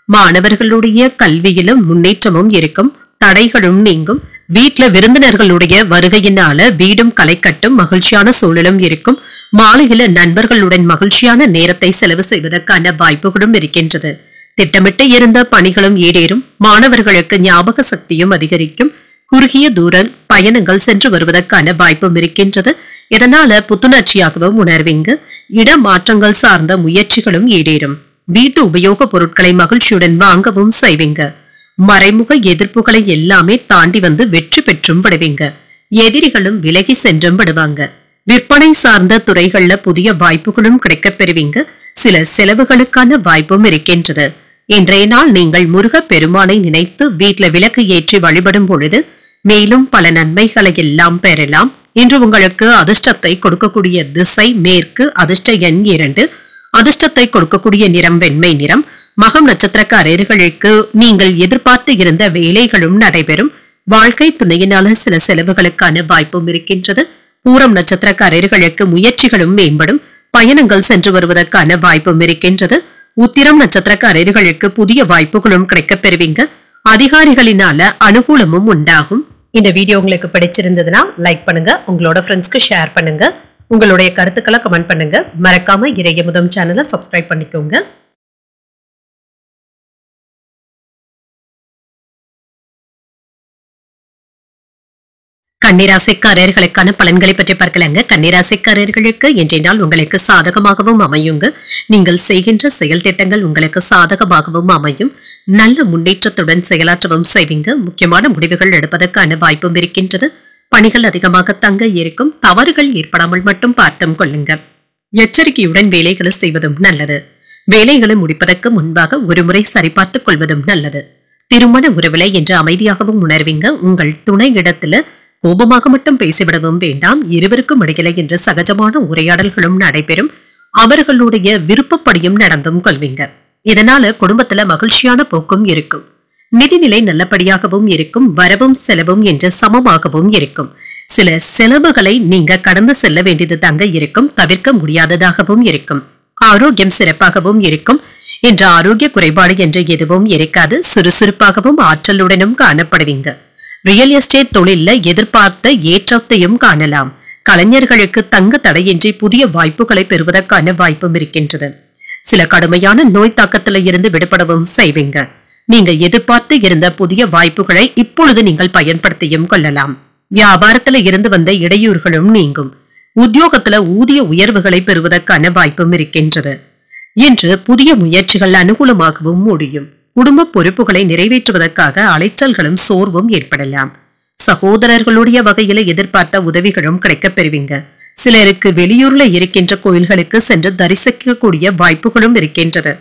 மாணவர்களுடைய கல்வியிலும் முன்னேற்றமும் இருக்கும். தடைகளும் நீங்கும். வீட்டுல விருந்தினர்களுடைய வருகையினால வீடும் களை கட்டும். மகிழ்ச்சியான சூழலும் இருக்கும். மாலையில நண்பர்களுடன் மகிழ்ச்சியான நேரத்தை செலவு செய்வதற்கான வாய்ப்புகளும் இருக்கின்றது. திட்டமிட்டு இருந்த பணிகளும் ஈடேறும். மாணவர்களுக்கு ஞாபக சக்தியும் அதிகரிக்கும். குறுகிய தூர பயணங்கள் சென்று வருவதற்கான வாய்ப்பும் இருக்கின்றது. இதனால புத்துணர்ச்சியாகவும் உணர்வீங்க. இடமாற்றங்கள் சார்ந்த முயற்சிகளும் ஈடேறும். வீட்டு உபயோக பொருட்களை மகிழ்ச்சியுடன் வாங்கவும் செய்வீங்க. மறைமுக எதிர்ப்புகளை எல்லாமே தாண்டி வந்து வெற்றி பெற்றும் விடுவீங்க. எதிரிகளும் விலகி சென்றும் விடுவாங்க. விற்பனை சார்ந்த துறைகள்ல புதிய வாய்ப்புகளும் கிடைக்கப் பெறுவீங்க. சில செலவுகளுக்கான வாய்ப்பும் இருக்கின்றது. இன்றைய நாள் நீங்கள் முருக பெருமானை நினைத்து வீட்டுல விளக்கு ஏற்றி வழிபடும் பொழுது மேலும் பல நன்மைகளை எல்லாம் பெறலாம். இன்று உங்களுக்கு அதிர்ஷ்டத்தை கொடுக்கக்கூடிய திசை மேற்கு. அதிர்ஷ்ட எண் 2. அதிர்ஷ்டத்தை கொடுக்கக்கூடிய நிறம் வெண்மை நிறம். மகம் நட்சத்திரக்காரர்களுக்கு நீங்கள் எதிர்பார்த்து இருந்த வேலைகளும் நடைபெறும். வாழ்க்கை துணையினால சில செலவுகளுக்கான வாய்ப்பும் இருக்கின்றது. பூரம் நட்சத்திரக்காரர்களுக்கு முயற்சிகளும் மேம்படும். பயணங்கள் சென்று வருவதற்கான வாய்ப்பும் இருக்கின்றது. உத்திரம் நட்சத்திரக்காரர்களுக்கு புதிய வாய்ப்புகளும் கிடைக்கப் பெறுவீங்க. அதிகாரிகளினால அனுகூலமும் உண்டாகும். இந்த வீடியோ உங்களுக்கு பிடிச்சிருந்ததுன்னா லைக் பண்ணுங்க. உங்களோட ஃப்ரெண்ட்ஸ்க்கு ஷேர் பண்ணுங்க. உங்களுடைய கருத்துக்களை கமெண்ட் பண்ணுங்க. மறக்காம இறையமுதம் சேனலை சப்ஸ்கிரைப் பண்ணிக்கோங்க. கன்னிராசிக்காரர்களுக்கான பலன்களை பற்றி பார்க்கலாங்க. கன்னிராசிக்காரர்களுக்கு இன்றைய நாள் உங்களுக்கு சாதகமாகவும் அமையுங்க. நீங்கள் செய்கின்ற செயல் திட்டங்கள் உங்களுக்கு சாதகமாகவும் அமையும். நல்ல முன்னேற்றத்துடன் செயலாற்றவும் செய்வீங்க. முக்கியமான முடிவுகள் எடுப்பதற்கான வாய்ப்பும் இருக்கின்றது. பணிகள் அதிகமாக தங்க இருக்கும். தவறுகள் ஏற்படாமல் மட்டும் பார்த்தும் கொள்ளுங்க. எச்சரிக்கையுடன் வேலைகளை செய்வதும் நல்லது. வேலைகளை முடிப்பதற்கு முன்பாக ஒருமுறை சரிபார்த்துக் கொள்வதும் நல்லது. திருமண உறவிலை என்று அமைதியாகவும் உணர்வீங்க. உங்கள் துணை இடத்துல கோபமாக மட்டும் பேசிவிடவும் வேண்டாம். இருவருக்கும் இடையில என்ற சகஜமான உரையாடல்களும் நடைபெறும். அவர்களுடைய விருப்பப்படியும் நடந்தும் கொள்வீங்க. இதனால குடும்பத்துல மகிழ்ச்சியான போக்கும் இருக்கும். நிதிநிலை நல்லபடியாகவும் இருக்கும். வரவும் செலவும் என்று சமமாகவும் இருக்கும். சில செலவுகளை நீங்க கடந்து செல்ல வேண்டியது தங்க இருக்கும். தவிர்க்க முடியாததாகவும் இருக்கும். ஆரோக்கியம் சிறப்பாகவும் இருக்கும். என்ற ஆரோக்கிய குறைபாடு என்று எதுவும் இருக்காது. சுறுசுறுப்பாகவும் ஆற்றலுடனும் காணப்படுவீங்க. ரியல் எஸ்டேட் தொழில எதிர்பார்த்த ஏற்றத்தையும் காணலாம். கலைஞர்களுக்கு தங்க தடையின்றி புதிய வாய்ப்புகளை பெறுவதற்கான வாய்ப்பும் இருக்கின்றது. சில கடுமையான நோய் தாக்கத்துல இருந்து விடுபடவும் செய்வீங்க. நீங்க எதிர்பார்த்து இருந்த புதிய வாய்ப்புகளை இப்பொழுது நீங்கள் பயன்படுத்தியும் கொள்ளலாம். வியாபாரத்துல இருந்து வந்த இடையூறுகளும் நீங்கும். உத்தியோகத்துல ஊதிய உயர்வுகளை பெறுவதற்கான வாய்ப்பும் இருக்கின்றது. இன்று புதிய முயற்சிகள் அனுகூலமாகவும் முடியும். குடும்ப பொறுப்புகளை நிறைவேற்றுவதற்காக அலைச்சல்களும் சோர்வும் ஏற்படலாம். சகோதரர்களுடைய வகையில எதிர்பார்த்த உதவிகளும் கிடைக்கப் பெறுவீங்க. சிலருக்கு வெளியூர்ல இருக்கின்ற கோயில்களுக்கு சென்று தரிசிக்கக்கூடிய வாய்ப்புகளும் இருக்கின்றது.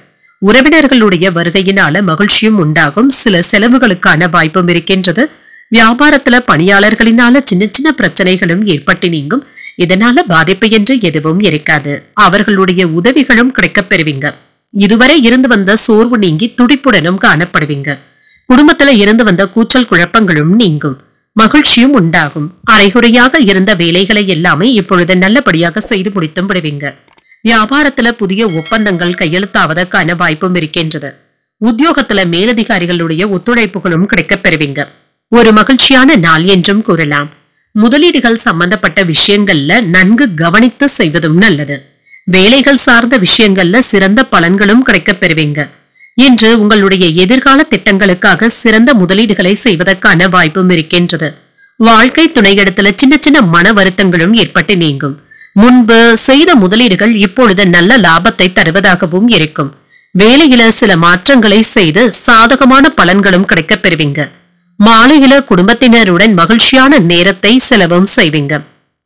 உறவினர்களுடைய வருகையினால மகிழ்ச்சியும் உண்டாகும். சில செலவுகளுக்கான வாய்ப்பும் இருக்கின்றது. வியாபாரத்துல பணியாளர்களினால சின்ன சின்ன பிரச்சனைகளும் ஏற்பட்டு நீங்கும். இதனால பாதிப்பு என்று எதுவும் இருக்காது. அவர்களுடைய உதவிகளும் கிடைக்கப் பெறுவீங்க. இதுவரை இருந்து வந்த சோர்வு நீங்கி துடிப்புடனும் காணப்படுவீங்க. குடும்பத்துல இருந்து வந்த கூச்சல் குழப்பங்களும் நீங்கும். மகிழ்ச்சியும் உண்டாகும். அரைகுறையாக இருந்த வேலைகளை எல்லாமே இப்பொழுது நல்லபடியாக செய்து முடித்தும் விடுவீங்க. வியாபாரத்துல புதிய ஒப்பந்தங்கள் கையெழுத்தாவதற்கான வாய்ப்பும் இருக்கின்றது. உத்தியோகத்துல மேலதிகாரிகளுடைய ஒத்துழைப்புகளும் கிடைக்கப் பெறுவீங்க. ஒரு மகிழ்ச்சியான நாள் என்றும் கூறலாம். முதலீடுகள் சம்பந்தப்பட்ட விஷயங்கள்ல நன்கு கவனித்து செய்வதும் நல்லது. வேலைகள் சார்ந்த விஷயங்கள்ல சிறந்த பலன்களும் கிடைக்கப் பெறுவீங்க. இன்று உங்களுடைய எதிர்கால திட்டங்களுக்காக சிறந்த முதலீடுகளை செய்வதற்கான வாய்ப்பும் இருக்கின்றது. வாழ்க்கை துணையிடத்துல சின்ன சின்ன மன வருத்தங்களும் ஏற்பட்டு நீங்கும். முன்பு செய்த முதலீடுகள் இப்பொழுது நல்ல லாபத்தை தருவதாகவும் இருக்கும். வேலையில சில மாற்றங்களை செய்து சாதகமான பலன்களும் கிடைக்கப் பெறுவீங்க. மாலையில குடும்பத்தினருடன் மகிழ்ச்சியான நேரத்தை செலவும் செய்வீங்க.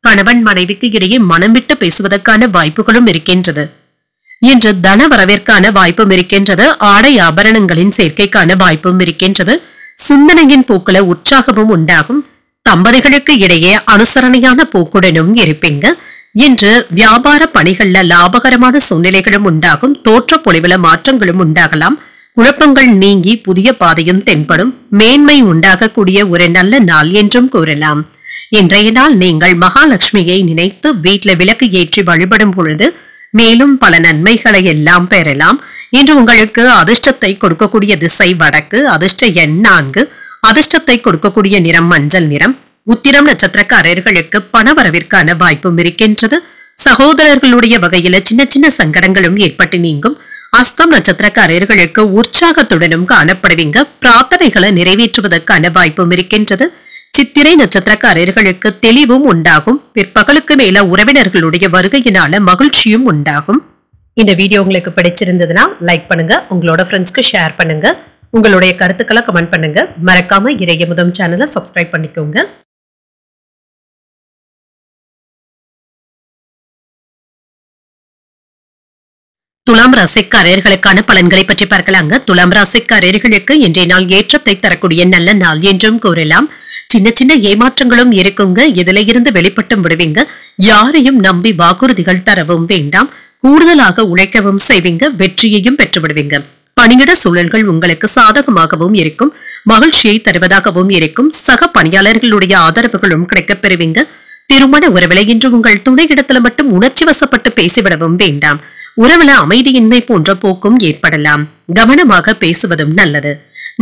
கணவன் மனைவிக்கு இடையே மனம் விட்டு பேசுவதற்கான வாய்ப்புகளும் இருக்கின்றது. இன்று தன வரவிற்கான வாய்ப்பும் இருக்கின்றது. ஆடை ஆபரணங்களின் சேர்க்கைக்கான வாய்ப்பும் இருக்கின்றது. சிந்தனையின் போக்குல உற்சாகமும் உண்டாகும். தம்பதிகளுக்கு இடையே அனுசரணையான போக்குடனும் இருப்பீங்க. இன்று வியாபார பணிகள்ல லாபகரமான சூழ்நிலைகளும் உண்டாகும். தோற்ற பொலிவுல மாற்றங்களும் உண்டாகலாம். குழப்பங்கள் நீங்கி புதிய பாதையும் தென்படும். மேன்மை உண்டாகக்கூடிய ஒரு நல்ல நாள் என்றும் கூறலாம். இன்றைய நாள் நீங்கள் மகாலட்சுமியை நினைத்து வீட்டில விளக்கு ஏற்றி வழிபடும் பொழுது மேலும் பல நன்மைகளை எல்லாம் பெறலாம். இன்று உங்களுக்கு அதிர்ஷ்டத்தை கொடுக்கக்கூடிய திசை வடக்கு. அதிர்ஷ்ட எண் 4. அதிர்ஷ்டத்தை கொடுக்கக்கூடிய நிறம் மஞ்சள் நிறம். உத்திரம் நட்சத்திரக்காரர்களுக்கு பணவரவிற்கான வாய்ப்பும் இருக்கின்றது. சகோதரர்களுடைய வகையில சின்ன சின்ன சங்கடங்களும் ஏற்பட்டு நீங்கும். அஸ்தம் நட்சத்திரக்காரர்களுக்கு உற்சாகத்துடனும் காணப்படுவீங்க. பிரார்த்தனைகளை நிறைவேற்றுவதற்கான வாய்ப்பும் இருக்கின்றது. சித்திரை நட்சத்திரக்காரர்களுக்கு தெளிவும் உண்டாகும். பிற்பகலுக்கு மேல உறவினர்களுடைய வருகையினால மகிழ்ச்சியும் உண்டாகும். இந்த வீடியோ உங்களுக்கு பிடிச்சிருந்ததுன்னா லைக் பண்ணுங்க, உங்களோட ஃப்ரெண்ட்ஸ்க்கு ஷேர் பண்ணுங்க, உங்களுடைய கருத்துக்களை கமெண்ட் பண்ணுங்க. மறக்காம இறையமுதம் சேனலை சப்ஸ்கிரைப் பண்ணிக்கோங்க. துலாம் ராசிக்காரர்களுக்கான பலன்களை பற்றி பார்க்கலாங்க. துலாம் ராசிக்காரர்களுக்கு இன்றைய நாள் ஏற்றத்தை தரக்கூடிய நல்ல நாள் என்றும் கூறலாம். சின்ன சின்ன ஏமாற்றங்களும் இருக்குங்க. இதுல இருந்து வெளிப்பட்டும் விடுவீங்க. யாரையும் நம்பி வாக்குறுதிகள் தரவும் வேண்டாம். கூடுதலாக உழைக்கவும் செய்வீங்க. வெற்றியையும் பெற்று விடுவீங்க. பணியிட சூழல்கள் உங்களுக்கு சாதகமாகவும் இருக்கும். மகிழ்ச்சியை தருவதாகவும் இருக்கும். சக பணியாளர்களுடைய ஆதரவுகளும் கிடைக்கப் பெறுவீங்க. திருமண உறவில இன்று உங்கள் துணையிடத்துல மட்டும் உணர்ச்சி வசப்பட்டு பேசிவிடவும் வேண்டாம். உறவுல அமைதியின்மை போன்ற போக்கும் ஏற்படலாம். கவனமாக பேசுவதும் நல்லது.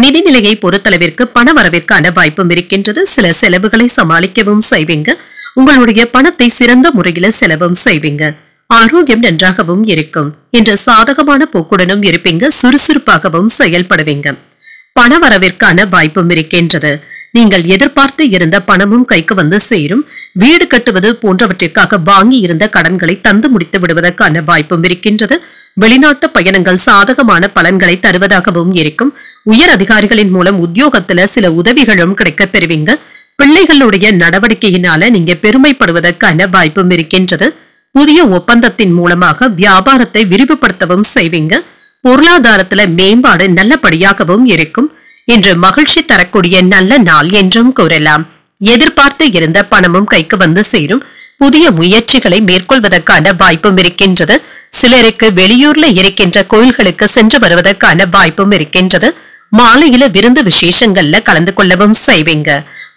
நிதிநிலையை பொறுத்தளவிற்கு பண வரவிற்கான வாய்ப்பும் இருக்கின்றது. சில செலவுகளை சமாளிக்கவும் செய்வீங்க. உங்களுடைய பணத்தை சிறந்த முறையில செலவும் செய்வீங்க. ஆரோக்கியம் நன்றாகவும் இருக்கும். என்ற சாதகமான போக்குடனும் இருப்பீங்க. சுறுசுறுப்பாகவும் செயல்படுவீங்க. பண வரவிற்கான வாய்ப்பும் இருக்கின்றது. நீங்கள் எதிர்பார்த்து இருந்த பணமும் கைக்கு வந்து சேரும். வீடு கட்டுவது போன்றவற்றிற்காக வாங்கி இருந்த கடன்களை தந்து முடித்து விடுவதற்கான வாய்ப்பும் இருக்கின்றது. வெளிநாட்டு பயணங்கள் சாதகமான பலன்களை தருவதாகவும் இருக்கும். உயர் அதிகாரிகளின் மூலம் உத்தியோகத்துல சில உதவிகளும் கிடைக்கப் பெறுவீங்க. பிள்ளைகளுடைய நடவடிக்கையினால நீங்க பெருமைப்படுவதற்கான வாய்ப்பும் இருக்கின்றது. புதிய ஒப்பந்தத்தின் மூலமாக வியாபாரத்தை விரிவுபடுத்தவும் செய்வீங்க. பொருளாதாரத்துல மேம்பாடு நல்லபடியாகவும் இருக்கும். இன்று மகிழ்ச்சி தரக்கூடிய நல்ல நாள் என்றும் கூறலாம். எதிர்பார்த்து இருந்த பணமும் கைக்கு வந்து சேரும். புதிய முயற்சிகளை மேற்கொள்வதற்கான வாய்ப்பும் இருக்கின்றது. சிலருக்கு வெளியூர்ல இருக்கின்ற கோயில்களுக்கு சென்று வருவதற்கான வாய்ப்பும் இருக்கின்றது. மாலையில விருந்து விசேஷங்கள்ல கலந்து கொள்ளவும் செய்வீங்க.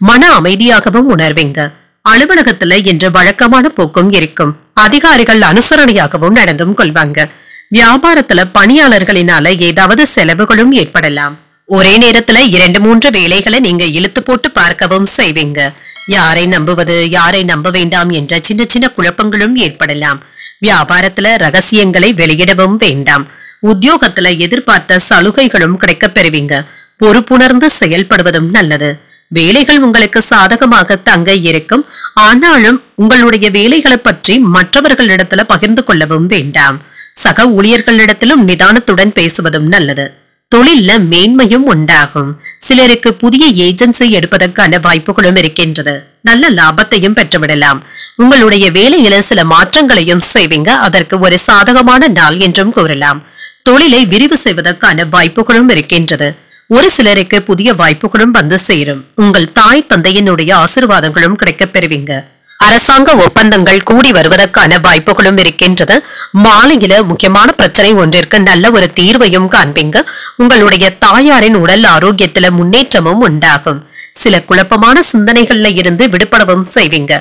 மன அமைதியாகவும் உணர்வீங்க. அலுவலகத்துல இன்று வழக்கமான போக்கும் இருக்கும். அதிகாரிகள் அனுசரணையாகவும் நடந்தும் கொள்வாங்க. வியாபாரத்துல பணியாளர்களினால ஏதாவது செலவுகளும் ஏற்படலாம். ஒரே நேரத்துல 2-3 வேலைகளை நீங்க இழுத்து போட்டு பார்க்கவும் செய்வீங்க. யாரை நம்புவது, யாரை நம்ப வேண்டாம் என்ற சின்ன சின்ன குழப்பங்களும் ஏற்படலாம். வியாபாரத்துல ரகசியங்களை வெளியிடவும் வேண்டாம். உத்தியோகத்துல எதிர்பார்த்த சலுகைகளும் கிடைக்கப் பெறுவீங்க. பொறுப்புணர்ந்து செயல்படுவதும் நல்லது. வேலைகள் உங்களுக்கு சாதகமாக தங்க இருக்கும். ஆனாலும் உங்களுடைய வேலைகளை பற்றி மற்றவர்களிடத்துல பகிர்ந்து கொள்ளவும் வேண்டாம். சக ஊழியர்களிடத்திலும் நிதானத்துடன் பேசுவதும் நல்லது. தொழில்ல மேன்மையும் உண்டாகும். சிலருக்கு புதிய ஏஜென்சி எடுப்பதற்கான வாய்ப்புகளும் இருக்கின்றது. நல்ல லாபத்தையும் பெற்றுவிடலாம். உங்களுடைய வேலையில சில மாற்றங்களையும் செய்வீங்க. அதற்கு ஒரு சாதகமான நாள் என்றும் கூறலாம். தொழிலை விரிவு செய்வதற்கான வாய்ப்புகளும் இருக்கின்றது. ஒரு சிலருக்கு புதிய வாய்ப்புகளும் வந்து சேரும். உங்கள் தாய் தந்தையினுடைய ஆசீர்வாதங்களும் கிடைக்கப் பெறுவீங்க. அரசாங்க ஒப்பந்தங்கள் கூடி வருவதற்கான வாய்ப்புகளும் இருக்கின்றது. மாலையில முக்கியமான பிரச்சனை ஒன்றிற்கு நல்ல ஒரு தீர்வையும் காண்பீங்க. உங்களுடைய தாயாரின் உடல் ஆரோக்கியத்துல முன்னேற்றமும் உண்டாகும். சில குழப்பமான சிந்தனைகள்ல இருந்து விடுபடவும் செய்வீங்க.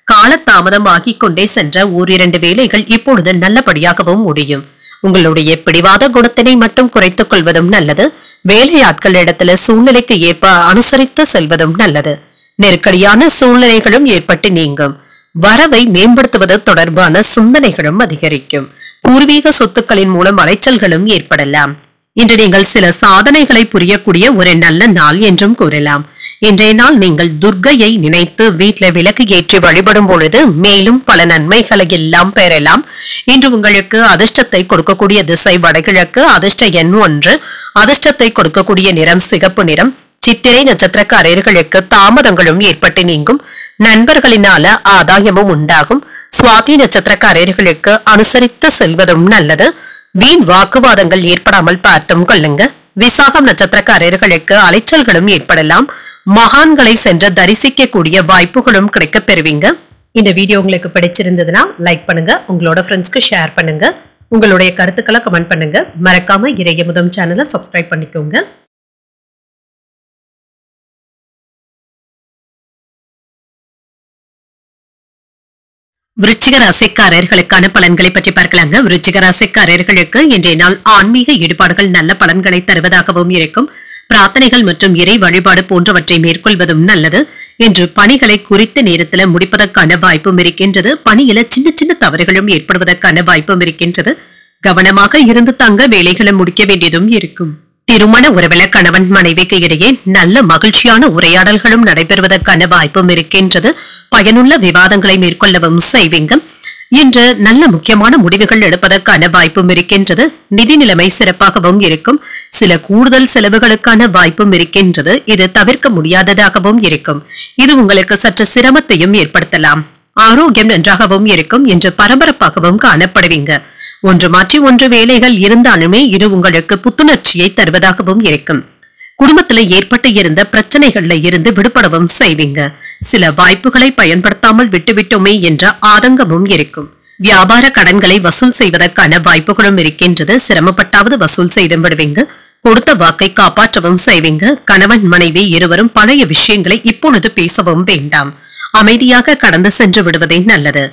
காலதாமதம் ஆகிக் கொண்டே சென்ற 1-2 வேலைகள் இப்பொழுது நல்லபடியாகவும் முடியும். உங்களுடைய பிடிவாத குணத்தினை மட்டும் குறைத்துக் கொள்வதும் நல்லது. வேலையாட்கள் இடத்துல சூழ்நிலைக்கு ஏற்ப அனுசரித்து செல்வதும் நல்லது. நெருக்கடியான சூழ்நிலைகளும் ஏற்பட்டு நீங்கும். வரவை மேம்படுத்துவது தொடர்பான சிந்தனைகளும் அதிகரிக்கும். பூர்வீக சொத்துக்களின் மூலம் அலைச்சல்களும் ஏற்படலாம். இன்று நீங்கள் சில சாதனைகளை புரியக்கூடிய ஒரு நல்ல நாள் என்றும் கூறலாம். இன்றைய நாள் நீங்கள் துர்க்கையை நினைத்து வீட்டில விளக்கு ஏற்றி வழிபடும் பொழுது மேலும் பல நன்மைகளை எல்லாம் பெறலாம். இன்று உங்களுக்கு அதிர்ஷ்டத்தை கொடுக்கக்கூடிய திசை வடகிழக்கு. அதிர்ஷ்ட எண் 1. அதிர்ஷ்டத்தை கொடுக்கக்கூடிய நிறம் சிகப்பு நிறம். சித்திரை நட்சத்திரக்காரர்களுக்கு தாமதங்களும் ஏற்பட்டு நீங்கும். நண்பர்களினால ஆதாயமும் உண்டாகும். சுவாதி நட்சத்திரக்காரர்களுக்கு அனுசரித்து செல்வதும் நல்லது. வீண் வாக்குவாதங்கள் ஏற்படாமல் பார்த்தும் கொள்ளுங்க. விசாகம் நட்சத்திரக்காரர்களுக்கு அலைச்சல்களும் ஏற்படலாம். மகான்களை சென்று தரிசிக்கக்கூடிய வாய்ப்புகளும் கிடைக்க பெறுவீங்க. இந்த வீடியோ உங்களுக்கு பிடிச்சிருந்ததுன்னா லைக் பண்ணுங்க, உங்களோட ஃப்ரெண்ட்ஸ்க்கு ஷேர் பண்ணுங்க, உங்களுடைய கருத்துக்களை கமெண்ட் பண்ணுங்க. மறக்காம இறையமுதம் சேனலை சப்ஸ்கிரைப் பண்ணிக்கோங்க. விருச்சிக ராசிக்காரர்களுக்கான பலன்களை பற்றி பார்க்கலாங்க. விருச்சிக ராசிக்காரர்களுக்கு இன்றைய நாள் ஆன்மீக ஈடுபாடுகள் நல்ல பலன்களை தருவதாகவும் இருக்கும். பிரார்த்தனைகள் மற்றும் இறை வழிபாடு போன்றவற்றை மேற்கொள்வதும் நல்லது. இன்று பணிகளை குறித்த நேரத்தில் முடிப்பதற்கான வாய்ப்பும் இருக்கின்றது. பணியில சின்ன சின்ன தவறுகளும் ஏற்படுவதற்கான வாய்ப்பும் இருக்கின்றது. கவனமாக இருந்து தங்க வேலைகளை முடிக்க வேண்டியதும் இருக்கும். திருமண உறவில கணவன் மனைவிக்கு இடையே நல்ல மகிழ்ச்சியான உரையாடல்களும் நடைபெறுவதற்கான வாய்ப்பும் இருக்கின்றது. பயனுள்ள விவாதங்களை மேற்கொள்ளவும் செய்வீங்க. இன்று நல்ல முக்கியமான முடிவுகள் எடுப்பதற்கான வாய்ப்பும் இருக்கின்றது. நிதி நிலைமை சிறப்பாகவும் இருக்கும். சில கூடுதல் செலவுகளுக்கான வாய்ப்பும் இருக்கின்றது. இது தவிர்க்க முடியாததாகவும் இருக்கும். இது உங்களுக்கு சற்று சிரமத்தையும் ஏற்படுத்தலாம். ஆரோக்கியம் நன்றாகவும் இருக்கும். இன்று பரபரப்பாகவும் காணப்படுவீங்க. ஒன்று மாற்றி ஒன்று வேலைகள் இருந்தாலுமே இது உங்களுக்கு புத்துணர்ச்சியை தருவதாகவும் இருக்கும். குடும்பத்துல ஏற்பட்டு இருந்த பிரச்சனைகள்ல இருந்து விடுபடவும் செய்வீங்க. சில வாய்ப்புகளை பயன்படுத்தாமல் விட்டுவிட்டோமே என்ற ஆதங்கமும் இருக்கும். வியாபார கடன்களை வசூல் செய்வதற்கான வாய்ப்புகளும் இருக்கின்றது. சிரமப்பட்டாவது வசூல் செய்து விடுவீங்க. கொடுத்த வாக்கை காப்பாற்றவும் செய்வீங்க. கணவன் மனைவி இருவரும் பழைய விஷயங்களை இப்பொழுது பேசவும் வேண்டாம். அமைதியாக கடந்து சென்று விடுவதே நல்லது.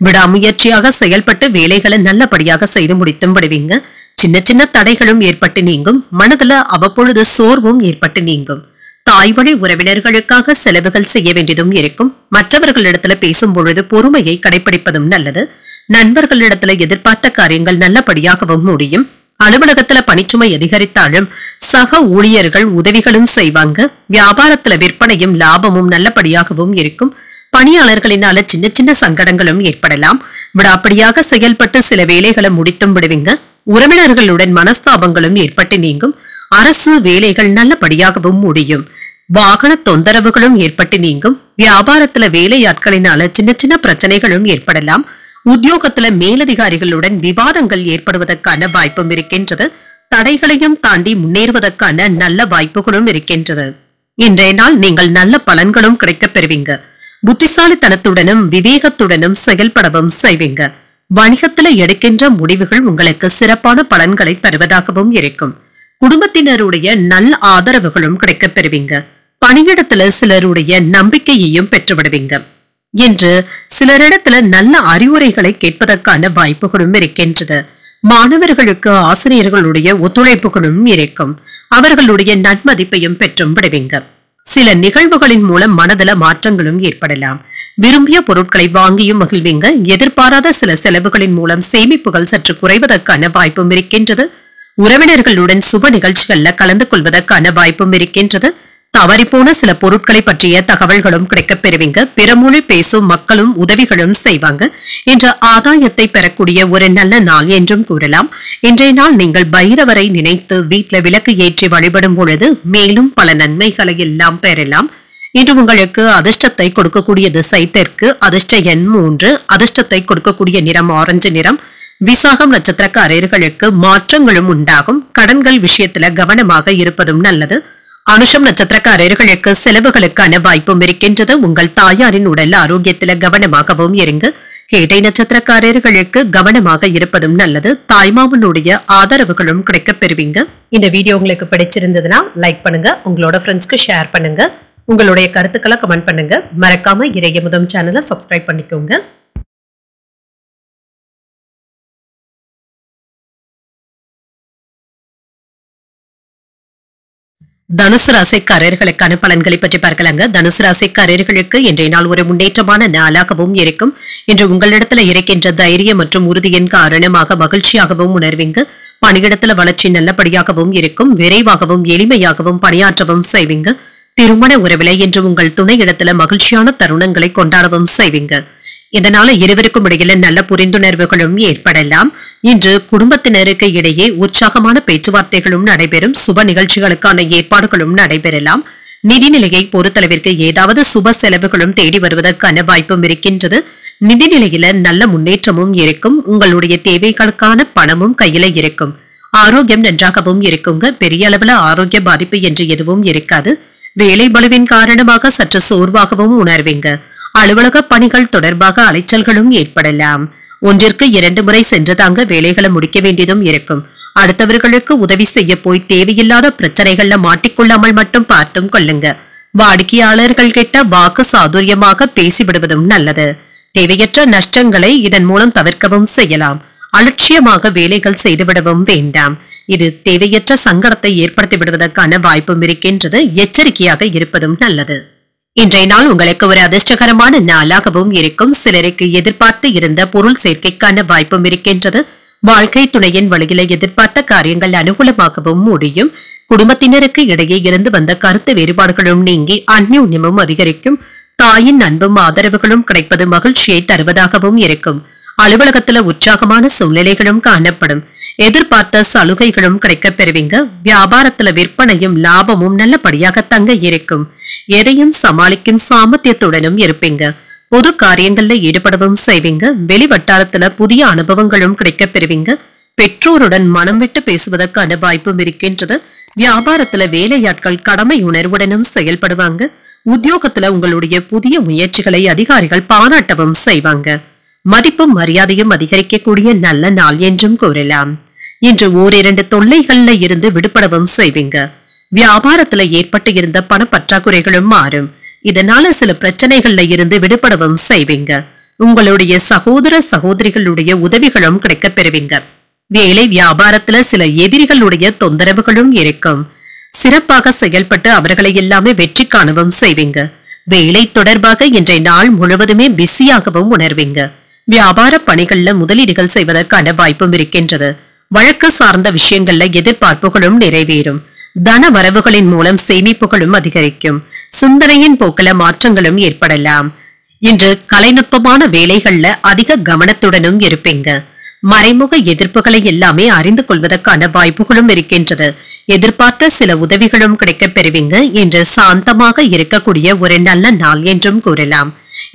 விடாமுயற்சியாக செயல்பட்டு வேலைகளை நல்லபடியாக செய்து முடித்தும் விடுவீங்க. சின்ன சின்ன தடைகளும் ஏற்பட்டு நீங்கும். மனதுல அவ்வப்பொழுது சோர்வும் ஏற்பட்டு நீங்கும். தாய் வழி உறவினர்களுக்காக செலவுகள் செய்ய வேண்டியதும் இருக்கும். மற்றவர்களிடத்துல பேசும் பொழுது பொறுமையை கடைபிடிப்பதும் நல்லது. நண்பர்களிடத்துல எதிர்பார்த்த காரியங்கள் நல்லபடியாகவும் முடியும். அலுவலகத்துல பணிச்சுமை அதிகரித்தாலும் சக ஊழியர்கள் உதவிகளும் செய்வாங்க. வியாபாரத்துல விற்பனையும் லாபமும் நல்லபடியாகவும் இருக்கும். பணியாளர்களினால சின்ன சின்ன சங்கடங்களும் ஏற்படலாம். விடாப்படியாக செயல்பட்டு சில வேலைகளை முடித்தும் விடுவீங்க. உறவினர்களுடன் மனஸ்தாபங்களும் ஏற்பட்டு நீங்கும். அரசு வேலைகள் நல்லபடியாகவும் முடியும். வாகன தொந்தரவுகளும் ஏற்பட்டு நீங்கும். வியாபாரத்துல வேலையாட்களினால சின்ன சின்ன பிரச்சனைகளும் ஏற்படலாம். உத்தியோகத்துல மேலதிகாரிகளுடன் விவாதங்கள் ஏற்படுவதற்கான வாய்ப்பும் இருக்கின்றது. தடைகளையும் தாண்டி முன்னேறுவதற்கான நல்ல வாய்ப்புகளும் இருக்கின்றது. இன்றைய நாள் நீங்கள் நல்ல பலன்களும் கிடைக்கப் பெறுவீங்க. புத்திசாலித்தனத்துடனும் விவேகத்துடனும் செயல்படவும் செய்வீங்க. வணிகத்துல எடுக்கின்ற முடிவுகள் உங்களுக்கு சிறப்பான பலன்களை தருவதாகவும் இருக்கும். குடும்பத்தினருடைய நல்ல ஆதரவுகளும் கிடைக்கப் பெறுவீங்க. பணியிடத்துல சிலருடைய நம்பிக்கையையும் பெற்றுவிடுவீங்க. இன்று சிலரிடத்துல நல்ல அறிவுரைகளை கேட்பதற்கான வாய்ப்புகளும் இருக்கின்றது. மாணவர்களுக்கு ஆசிரியர்களுடைய ஒத்துழைப்புகளும் இருக்கும். அவர்களுடைய நன்மதிப்பையும் பெற்றும் விடுவீங்க. சில நிகழ்வுகளின் மூலம் மனதில மாற்றங்களும் ஏற்படலாம். விரும்பிய பொருட்களை வாங்கியும் மகிழ்வீங்க. எதிர்பாராத சில செலவுகளின் மூலம் சேமிப்புகள் சற்று குறைவதற்கான வாய்ப்பும் இருக்கின்றது. உறவினர்களுடன் சுப நிகழ்ச்சிகள்ல கலந்து கொள்வதற்கான வாய்ப்பும் இருக்கின்றது. தவறிப்போன சில பொருட்களை பற்றிய தகவல்களும் கிடைக்கப் பெறுவீங்க. பிறமொழி பேசும் மக்களும் உதவிகளும் செய்வாங்க. என்ற ஆதாயத்தை பெறக்கூடிய ஒரு நல்ல நாள் என்றும் கூறலாம். இன்றைய நாள் நீங்கள் பைரவரை நினைத்து வீட்டுல விளக்கு ஏற்றி வழிபடும் பொழுது மேலும் பல நன்மைகளை எல்லாம் பெறலாம். இன்று உங்களுக்கு அதிர்ஷ்டத்தை கொடுக்கக்கூடிய திசை தெற்கு. அதிர்ஷ்ட எண் 3. அதிர்ஷ்டத்தை கொடுக்கக்கூடிய நிறம் ஆரஞ்சு நிறம். விசாகம் நட்சத்திரக்காரர்களுக்கு மாற்றங்களும் உண்டாகும். கடன்கள் விஷயத்துல கவனமாக இருப்பதும் நல்லது. அனுஷம் நட்சத்திரக்காரர்களுக்கு செலவுகளுக்கான வாய்ப்பும் இருக்கின்றது. உங்கள் தாயாரின் உடல் ஆரோக்கியத்துல கவனமாகவும் இருங்க. கேட்டை நட்சத்திரக்காரர்களுக்கு கவனமாக இருப்பதும் நல்லது. தாய்மாமனுடைய ஆதரவுகளும் கிடைக்கப் பெறுவீங்க. இந்த வீடியோ உங்களுக்கு பிடிச்சிருந்ததுன்னா லைக் பண்ணுங்க, உங்களோட ஃப்ரெண்ட்ஸ்க்கு ஷேர் பண்ணுங்க, உங்களுடைய கருத்துக்களை கமெண்ட் பண்ணுங்க. மறக்காம இறையமுதம் சேனலை சப்ஸ்கிரைப் பண்ணிக்கோங்க. தனுசு ராசிக்காரர்களுக்கான பலன்களை பற்றி பார்க்கலாங்க. தனுசு ராசிக்காரர்களுக்கு இன்றைய நாள் ஒரு முன்னேற்றமான நாளாகவும் இருக்கும். இன்று உங்களிடத்துல இருக்கின்ற தைரியம் மற்றும் உறுதியின் காரணமாக மகிழ்ச்சியாகவும் உணர்வீங்க. பணியிடத்துல வளர்ச்சி நல்லபடியாகவும் இருக்கும். விரைவாகவும் எளிமையாகவும் பணியாற்றவும் செய்வீங்க. திருமண உறவில இன்று உங்கள் துணை இடத்துல மகிழ்ச்சியான தருணங்களை கொண்டாடவும் செய்வீங்க. இதனால இருவருக்கும் இடையில நல்ல புரிந்துணர்வுகளும் ஏற்படலாம். இன்று குடும்பத்தினருக்கு இடையே உற்சாகமான பேச்சுவார்த்தைகளும் நடைபெறும். சுப நிகழ்ச்சிகளுக்கான ஏற்பாடுகளும் நடைபெறலாம். நிதிநிலையை பொறுத்தளவிற்கு ஏதாவது சுப செலவுகளும் தேடி வருவதற்கான வாய்ப்பும் இருக்கின்றது. நிதிநிலையில நல்ல முன்னேற்றமும் இருக்கும். உங்களுடைய தேவைகளுக்கான பணமும் கையில இருக்கும். ஆரோக்கியம் நன்றாகவும் இருக்குங்க. பெரிய அளவுல ஆரோக்கிய பாதிப்பு என்று எதுவும் இருக்காது. வேலை பளுவின் காரணமாக சற்று சோர்வாகவும் உணர்வீங்க. அலுவலக பணிகள் தொடர்பாக அலைச்சல்களும் ஏற்படலாம். ஒன்றிற்கு 2 முறை சென்று தாங்க வேலைகளை முடிக்க வேண்டியதும் இருக்கும். அடுத்தவர்களுக்கு உதவி செய்ய போய் தேவையில்லாத பிரச்சனைகள்ல மாட்டிக்கொள்ளாமல் மட்டும் பார்த்தும் கொள்ளுங்க. வாடிக்கையாளர்கள் கிட்ட வாக்கு சாதுரியமாக பேசிவிடுவதும் நல்லது. தேவையற்ற நஷ்டங்களை இதன் மூலம் தவிர்க்கவும் செய்யலாம். அலட்சியமாக வேலைகள் செய்துவிடவும் வேண்டாம். இது தேவையற்ற சங்கடத்தை ஏற்படுத்தி விடுவதற்கான வாய்ப்பும் இருக்கின்றது. எச்சரிக்கையாக இருப்பதும் நல்லது. இன்றைய நாள் உங்களுக்கு ஒரு அதிர்ஷ்டகரமான நாளாகவும் இருக்கும். சிலருக்கு எதிர்பார்த்து இருந்த பொருள் சேர்க்கைக்கான வாய்ப்பும் இருக்கின்றது. வாழ்க்கை துணையின் வழியில எதிர்பார்த்த காரியங்கள் அனுகூலமாகவும் முடியும். குடும்பத்தினருக்கு இடையே இருந்து வந்த கருத்து வேறுபாடுகளும் நீங்கி அந்யோன்யமும் அதிகரிக்கும். தாயின் அன்பும் ஆதரவுகளும் கிடைப்பது மகிழ்ச்சியை தருவதாகவும் இருக்கும். அலுவலகத்துல உற்சாகமான சூழ்நிலைகளும் காணப்படும். எதிர்பார்த்த சலுகைகளும் கிடைக்கப் பெறுவீங்க. வியாபாரத்துல விற்பனையும் லாபமும் நல்லபடியாக தங்க இருக்கும். எதையும் சமாளிக்கும் சாமர்த்தியத்துடனும் இருப்பீங்க. பொது காரியங்கள்ல ஈடுபடவும் செய்வீங்க. வெளி வட்டாரத்துல புதிய அனுபவங்களும் கிடைக்கப் பெறுவீங்க. பெற்றோருடன் மனம் விட்டு பேசுவதற்கான வாய்ப்பும் இருக்கின்றது. வியாபாரத்துல வேலையாட்கள் கடமை உணர்வுடனும் செயல்படுவாங்க. உத்தியோகத்துல உங்களுடைய புதிய முயற்சிகளை அதிகாரிகள் பாராட்டவும் செய்வாங்க. மதிப்பும் மரியாதையும் அதிகரிக்கக்கூடிய நல்ல நாள் என்றும் கூறலாம். இன்று ஓரிரண்டு தொல்லைகள்ல இருந்து விடுபடவும் செய்வீங்க. வியாபாரத்துல ஏற்பட்டு இருந்த பண பற்றாக்குறைகளும் மாறும். இதனால சில பிரச்சனைகள்ல இருந்து விடுபடவும் செய்வீங்க. உங்களுடைய சகோதர சகோதரிகளுடைய உதவிகளும் கிடைக்கப் பெறுவீங்க. வேலை வியாபாரத்துல சில எதிரிகளுடைய தொந்தரவுகளும் இருக்கும். சிறப்பாக செயல்பட்டு அவர்களை எல்லாமே வெற்றி காணவும் செய்வீங்க. வேலை தொடர்பாக இன்றைய நாள் முழுவதுமே பிஸியாகவும் உணர்வீங்க. வியாபார பணிகள்ல முதலீடுகள் செய்வதற்கான வாய்ப்பும் இருக்கின்றது. வழக்கு சார்ந்த விஷயங்கள்ல எதிர்பார்ப்புகளும் நிறைவேறும். தன வரவுகளின் மூலம் சேமிப்புகளும் அதிகரிக்கும். சிந்தனையின் போக்கில மாற்றங்களும் ஏற்படலாம். இன்று கலைநுட்பமான வேலைகள்ல அதிக கவனத்துடனும் இருப்பீங்க. மறைமுக எதிர்ப்புகளை எல்லாமே அறிந்து கொள்வதற்கான வாய்ப்புகளும் இருக்கின்றது. எதிர்பார்த்த சில உதவிகளும் கிடைக்கப் பெறுவீங்க. இன்று சாந்தமாக இருக்கக்கூடிய ஒரு நல்ல நாள் என்றும் கூறலாம்.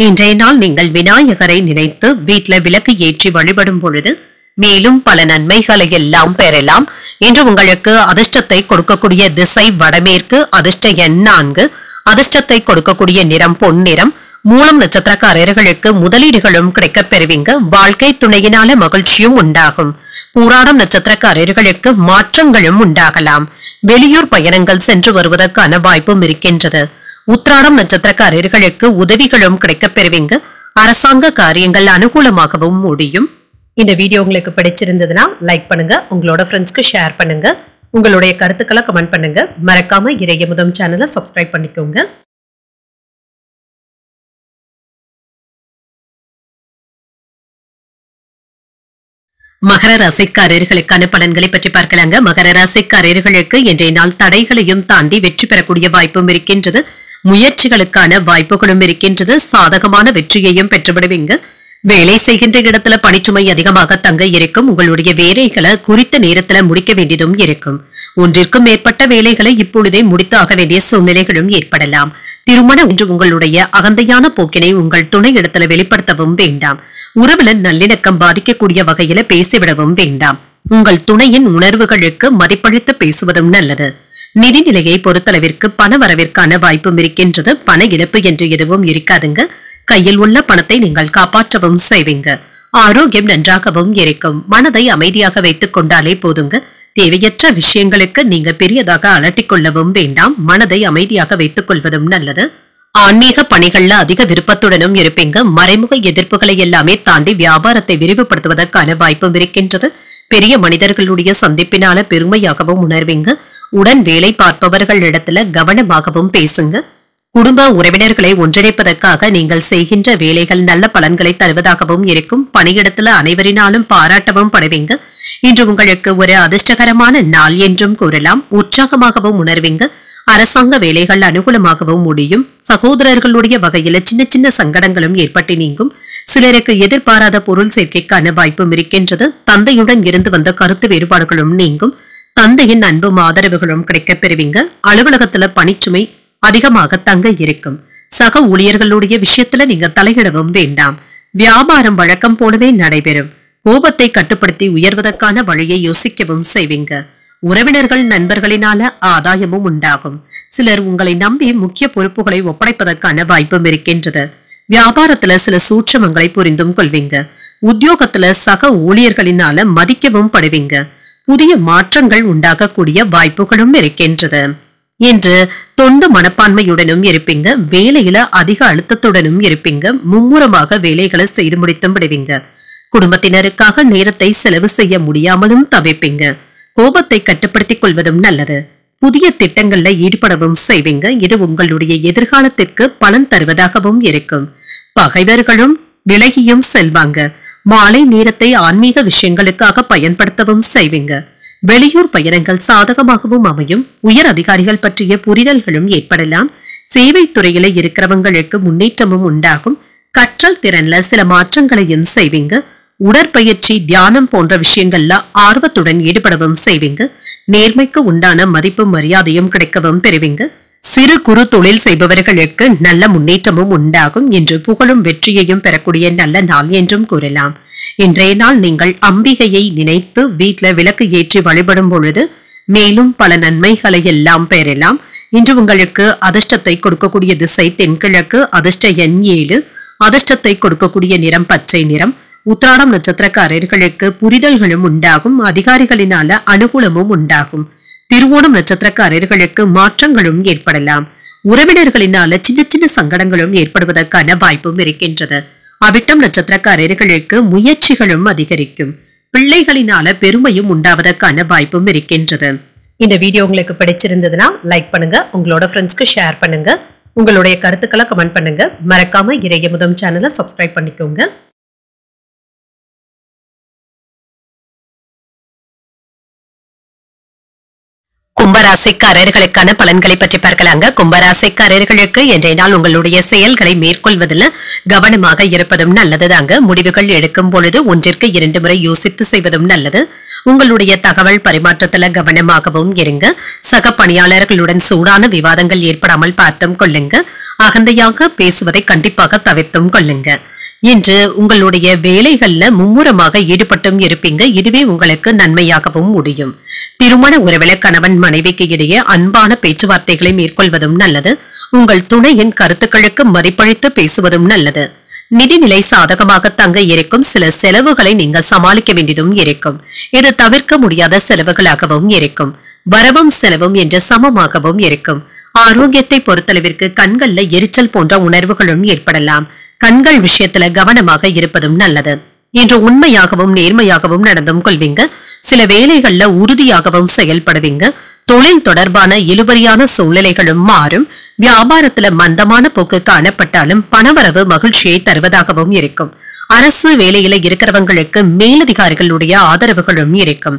இன்றைய நாள் நீங்கள் விநாயகரை நினைத்து வீட்டுல விளக்கு ஏற்றி வழிபடும் பொழுது மேலும் பல நன்மைகளை எல்லாம் பெறலாம். இன்று உங்களுக்கு அதிர்ஷ்டத்தை கொடுக்கக்கூடிய திசை வடமேற்கு. அதிர்ஷ்ட எண் 4. அதிர்ஷ்டத்தை கொடுக்கக்கூடிய நிறம் பொன்னிறம். மூலம் நட்சத்திரக்காரர்களுக்கு முதலீடுகளும் கிடைக்கப் பெறுவீங்க. வாழ்க்கை துணையினால மகிழ்ச்சியும் உண்டாகும். பூராடம் நட்சத்திரக்காரர்களுக்கு மாற்றங்களும் உண்டாகலாம். வெளியூர் பயணங்கள் சென்று வருவதற்கான வாய்ப்பும் இருக்கின்றது. உத்திராடம் நட்சத்திரக்காரர்களுக்கு உதவிகளும் கிடைக்கப் பெறுவீங்க. அரசாங்க காரியங்கள் அனுகூலமாகவும் முடியும். இந்த வீடியோ உங்களுக்கு பிடிச்சிருந்ததுன்னா லைக் பண்ணுங்க. உங்களோட ஃப்ரெண்ட்ஸ்க்கு ஷேர் பண்ணுங்க. உங்களுடைய கருத்துக்களை கமெண்ட் பண்ணுங்க. மறக்காம இறையமுதம் சேனலை சப்ஸ்கிரைப் பண்ணிக்கோங்க. மகர ராசிக்காரர்களுக்கான பலன்களை பற்றி பார்க்கலாங்க. மகர ராசிக்காரர்களுக்கு இன்றைய நாள் தடைகளையும் தாண்டி வெற்றி பெறக்கூடிய வாய்ப்பும் இருக்கின்றது. முயற்சிகளுக்கான வாய்ப்புகளும் இருக்கின்றது. சாதகமான வெற்றியையும் பெற்றுவிடுவீங்க. வேலை செய்கின்ற இடத்துல பணிச்சுமை அதிகமாக தங்க இருக்கும். உங்களுடைய வேலைகளை குறித்த நேரத்துல முடிக்க வேண்டியதும் இருக்கும். ஒன்றிற்கும் மேற்பட்ட வேலைகளை இப்பொழுதே முடித்தாக வேண்டிய சூழ்நிலைகளும் ஏற்படலாம். திருமணம் என்று உங்களுடைய அகந்தையான போக்கினை உங்கள் துணை இடத்துல வெளிப்படுத்தவும் வேண்டாம். உறவுல நல்லிணக்கம் பாதிக்கக்கூடிய வகையில பேசிவிடவும் வேண்டாம். உங்கள் துணையின் உணர்வுகளுக்கு மதிப்பளித்து பேசுவதும் நல்லது. நிதிநிலையை பொறுத்தளவிற்கு பண வரவிற்கான வாய்ப்பும் இருக்கின்றது. பண இழப்பு என்று எதுவும் இருக்காதுங்க. கையில் உள்ள பணத்தை நீங்கள் காப்பாற்றவும் செய்வீங்க. ஆரோக்கியம் நன்றாகவும் இருக்கும். மனதை அமைதியாக வைத்துக் கொண்டாலே போதுங்க. தேவையற்ற விஷயங்களுக்கு நீங்க பெரியதாக அலட்டிக் கொள்ளவும் வேண்டாம். மனதை அமைதியாக வைத்துக் கொள்வதும் நல்லது. ஆன்மீக பணிகள்ல அதிக விருப்பத்துடனும் இருப்பீங்க. மறைமுக எதிர்ப்புகளை எல்லாமே தாண்டி வியாபாரத்தை விரிவுபடுத்துவதற்கான வாய்ப்பும் இருக்கின்றது. பெரிய மனிதர்களுடைய சந்திப்பினால பெருமையாகவும் உணர்வீங்க. உடன் வேலை பார்ப்பவர்கள் இடத்துல கவனமாகவும் பேசுங்க. குடும்ப உறவினர்களை ஒன்றிணைப்பதற்காக நீங்கள் செய்கின்ற வேலைகள் நல்ல பலன்களை தருவதாகவும் இருக்கும். பணியிடத்துல அனைவரினாலும் பாராட்டவும் படுவீங்க. இன்று உங்களுக்கு ஒரு அதிர்ஷ்டகரமான நாள் என்றும் கூறலாம். உற்சாகமாகவும் உணர்வீங்க. அரசாங்க வேலைகள் அனுகூலமாகவும் முடியும். சகோதரர்களுடைய வகையில சின்ன சின்ன சங்கடங்களும் ஏற்பட்டு நீங்கும். சிலருக்கு எதிர்பாராத பொருள் சேர்க்கைக்கான வாய்ப்பும் இருக்கின்றது. தந்தையுடன் இருந்து வந்த கருத்து வேறுபாடுகளும் நீங்கும். தந்தையின் அன்பும் ஆதரவுகளும் கிடைக்கப் பெறுவீங்க. அலுவலகத்துல பணிச்சுமை அதிகமாக தங்க இருக்கும். சக ஊழியர்களுடைய விஷயத்துல நீங்க தலையிடவும் வேண்டாம். வியாபாரம் வழக்கம் போலவே நடைபெறும். கோபத்தை கட்டுப்படுத்தி உயர்வதற்கான வழியை யோசிக்கவும் செய்வீங்க. உறவினர்கள் நண்பர்களினால ஆதாயமும் உண்டாகும். சிலர் உங்களை நம்பி முக்கிய பொறுப்புகளை ஒப்படைப்பதற்கான வாய்ப்பும் இருக்கின்றது. வியாபாரத்துல சில சூட்சமங்களை புரிந்தும் கொள்வீங்க. உத்தியோகத்துல சக ஊழியர்களினால மதிக்கவும் படுவீங்க. புதிய மாற்றங்கள் உண்டாகக்கூடிய வாய்ப்புகளும் இருக்கின்றது. இன்று தொண்டு மனப்பான்மையுடனும் இருப்பீங்க. வேலையில அதிக அழுத்தத்துடனும் இருப்பீங்க. மும்முரமாக வேலைகளை செய்து முடித்தும் விடுவீங்க. குடும்பத்தினருக்காக நேரத்தை செலவு செய்ய முடியாமலும் தவிப்பீங்க. கோபத்தை கட்டுப்படுத்திக் கொள்வதும் நல்லது. புதிய திட்டங்கள்ல ஈடுபடவும் செய்வீங்க. இது உங்களுடைய எதிர்காலத்திற்கு பலன் தருவதாகவும் இருக்கும். பகைவர்களும் விலகியும் செல்வாங்க. மாலை நேரத்தை ஆன்மீக விஷயங்களுக்காக பயன்படுத்தவும் செய்வீங்க. வெளியூர் பயணங்கள் சாதகமாகவும் அமையும். உயர் அதிகாரிகள் பற்றிய புரிதல்களும் ஏற்படலாம். சேவை துறையில இருக்கிறவங்களுக்கு முன்னேற்றமும் உண்டாகும். கற்றல் திறன்ல சில மாற்றங்களையும் செய்வீங்க. உடற்பயிற்சி, தியானம் போன்ற விஷயங்கள்ல ஆர்வத்துடன் ஈடுபடவும் செய்வீங்க. நேர்மைக்கு உண்டான மதிப்பும் மரியாதையும் கிடைக்கவும் பெறுவீங்க. சிறு குறு தொழில் செய்பவர்களுக்கு நல்ல முன்னேற்றமும் உண்டாகும். இன்று புகழும் வெற்றியையும் பெறக்கூடிய நல்ல நாள் என்றும் கூறலாம். இன்றைய நாள் நீங்கள் அம்பிகையை நினைத்து வீட்ல விளக்கு ஏற்றி வழிபடும் பொழுது மேலும் பல நன்மைகளை எல்லாம் பெறலாம். இன்று உங்களுக்கு அதிர்ஷ்டத்தை கொடுக்கக்கூடிய திசை தென்கிழக்கு. அதிர்ஷ்ட எண் 7. அதிர்ஷ்டத்தை கொடுக்கக்கூடிய நிறம் பச்சை நிறம். உத்திராடம் நட்சத்திரக்காரர்களுக்கு புரிதல்களும் உண்டாகும். அதிகாரிகளினால அனுகூலமும் உண்டாகும். திருவோணம் நட்சத்திரக்காரர்களுக்கு மாற்றங்களும் ஏற்படலாம். உறவினர்களினால சின்ன சின்ன சங்கடங்களும் ஏற்படுவதற்கான வாய்ப்பும் இருக்கின்றது. அவிட்டம் நட்சத்திரக்காரர்களுக்கு முயற்சிகளும் அதிகரிக்கும். பிள்ளைகளினால பெருமையும் உண்டாவதற்கான வாய்ப்பும் இருக்கின்றது. இந்த வீடியோ உங்களுக்கு பிடிச்சிருந்ததுன்னா லைக் பண்ணுங்க. உங்களோட ஃப்ரெண்ட்ஸ்க்கு ஷேர் பண்ணுங்க. உங்களுடைய கருத்துக்களை கமெண்ட் பண்ணுங்க. மறக்காம இறையமுதம் சேனலை சப்ஸ்கிரைப் பண்ணிக்கோங்க. கும்பராசிக்காரர்களுக்கான பலன்களை பற்றி பார்க்கலாங்க. கும்பராசிக்காரர்களுக்கு இன்றைய நாள் உங்களுடைய செயல்களை மேற்கொள்வதில் கவனமாக இருப்பதும் நல்லதுதாங்க. முடிவுகள் எடுக்கும் பொழுது 1ற்கு 2 முறை யோசித்து செய்வதும் நல்லது. உங்களுடைய தகவல் பரிமாற்றத்துல கவனமாகவும் இருங்க. சக பணியாளர்களுடன் சூடான விவாதங்கள் ஏற்படாமல் பார்த்தும் கொள்ளுங்க. அகந்தையாக பேசுவதை கண்டிப்பாக தவிர்த்தும் கொள்ளுங்க. இன்று உங்களுடைய வேலைகள்ல மும்முரமாக ஈடுபட்டும் இருப்பீங்க. இதுவே உங்களுக்கு நன்மையாகவும் முடியும். திருமண உறவில கணவன் மனைவிக்கு இடையே அன்பான பேச்சுவார்த்தைகளை மேற்கொள்வதும் நல்லது. உங்கள் துணையின் கருத்துக்களுக்கு மதிப்பளித்து பேசுவதும் நல்லது. நிதிநிலை சாதகமாக தங்க இருக்கும். சில செலவுகளை நீங்க சமாளிக்க வேண்டியதும் இருக்கும். இது தவிர்க்க முடியாத செலவுகளாகவும் இருக்கும். வரவும் செலவும் என்ற சமமாகவும் இருக்கும். ஆரோக்கியத்தை பொறுத்தளவிற்கு கண்கள்ல எரிச்சல் போன்ற உணர்வுகளும் ஏற்படலாம். கண்கள் விஷயத்துல கவனமாக இருப்பதும் நல்லது. இன்று உண்மையாகவும் நேர்மையாகவும் நடந்தும் கொள்வீங்க. சில வேலைகள்ல உறுதியாகவும் செயல்படுவீங்க. தொழில் தொடர்பான இழுபறியான சூழ்நிலைகளும் மாறும். வியாபாரத்துல மந்தமான போக்கு காணப்பட்டாலும் பணவரவு மகிழ்ச்சியை தருவதாகவும் இருக்கும். அரசு வேலையில இருக்கிறவங்களுக்கு மேலதிகாரிகளுடைய ஆதரவுகளும் இருக்கும்.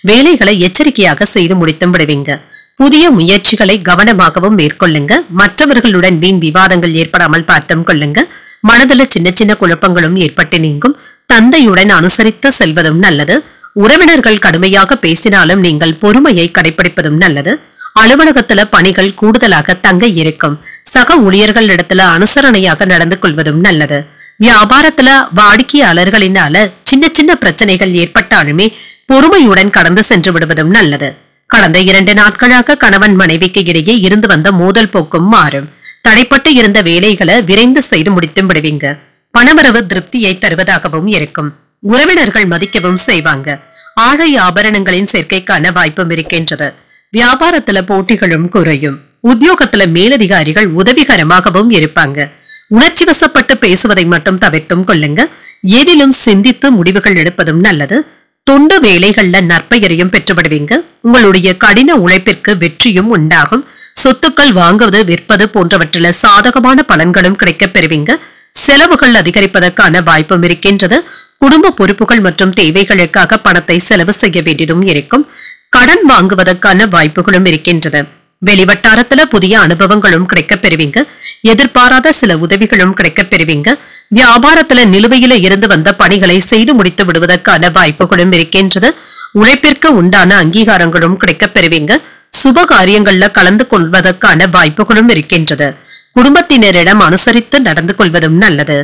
வேலைகளை எச்சரிக்கையாக செய்து முடித்தும் விடுவீங்க. புதிய முயற்சிகளை கவனமாகவும் மேற்கொள்ளுங்க. மற்றவர்களுடன் வீண் விவாதங்கள் ஏற்படாமல் பார்த்தும் கொள்ளுங்க. மனதுல சின்ன சின்ன குழப்பங்களும் ஏற்பட்டு நீங்கும். தந்தையுடன் அனுசரித்து செல்வதும் நல்லது. உறவினர்கள் கடுமையாக பேசினாலும் நீங்கள் பொறுமையை கடைபிடிப்பதும் நல்லது. அலுவலகத்துல பணிகள் கூடுதலாக தங்க இருக்கும். சக ஊழியர்களிடத்துல அனுசரணையாக நடந்து கொள்வதும் நல்லது. வியாபாரத்துல வாடிக்கையாளர்களினால சின்ன சின்ன பிரச்சனைகள் ஏற்பட்டாலுமே பொறுமையுடன் கடந்து சென்று விடுவதும் நல்லது. கடந்த 2 நாட்களாக கணவன் மனைவிக்கு இடையே இருந்து வந்த மோதல் போக்கும் மாறும். தடைப்பட்டு இருந்த வேலைகளை விரைந்து செய்து முடித்தும் விடுவீங்க. பணவரவு திருப்தியை தருவதாகவும் இருக்கும். உறவினர்கள் மதிக்கவும் செய்வாங்க. ஆடை ஆபரணங்களின் சேர்க்கைக்கான வாய்ப்பும் இருக்கின்றது. வியாபாரத்துல போட்டிகளும் குறையும். உத்தியோகத்துல மேலதிகாரிகள் உதவிகரமாகவும் இருப்பாங்க. உணர்ச்சி வசப்பட்டு பேசுவதை மட்டும் தவிர்த்தும் கொள்ளுங்க. எதிலும் சிந்தித்து முடிவுகள் எடுப்பதும் நல்லது. தொண்டு வேலைகள்ல நற்பெயரையும் பெற்றுவிடுவீங்க. உங்களுடைய கடின உழைப்பிற்கு வெற்றியும் உண்டாகும். சொத்துக்கள் வாங்குவது விற்பது போன்றவற்றில சாதகமான பலன்களும் கிடைக்கப் பெறுவீங்க. செலவுகள் அதிகரிப்பதற்கான வாய்ப்பும் இருக்கின்றது. குடும்ப பொறுப்புகள் மற்றும் தேவைகளுக்காக பணத்தை செலவு செய்ய வேண்டியதும் இருக்கும். கடன் வாங்குவதற்கான வாய்ப்புகளும் இருக்கின்றது. வெளிவட்டாரத்துல புதிய அனுபவங்களும் கிடைக்கப் பெறுவீங்க. எதிர்பாராத சில உதவிகளும் கிடைக்கப் பெறுவீங்க. வியாபாரத்துல நிலுவையில இருந்து வந்த பணிகளை செய்து முடித்து விடுவதற்கான வாய்ப்புகளும் இருக்கின்றது. உழைப்பிற்கு உண்டான அங்கீகாரங்களும் கிடைக்கப் பெறுவீங்க. சுப காரியங்கள்ல கலந்து கொள்வதற்கான வாய்ப்புகளும் இருக்கின்றது. குடும்பத்தினரிடம் அனுசரித்து நடந்து கொள்வதும் நல்லது.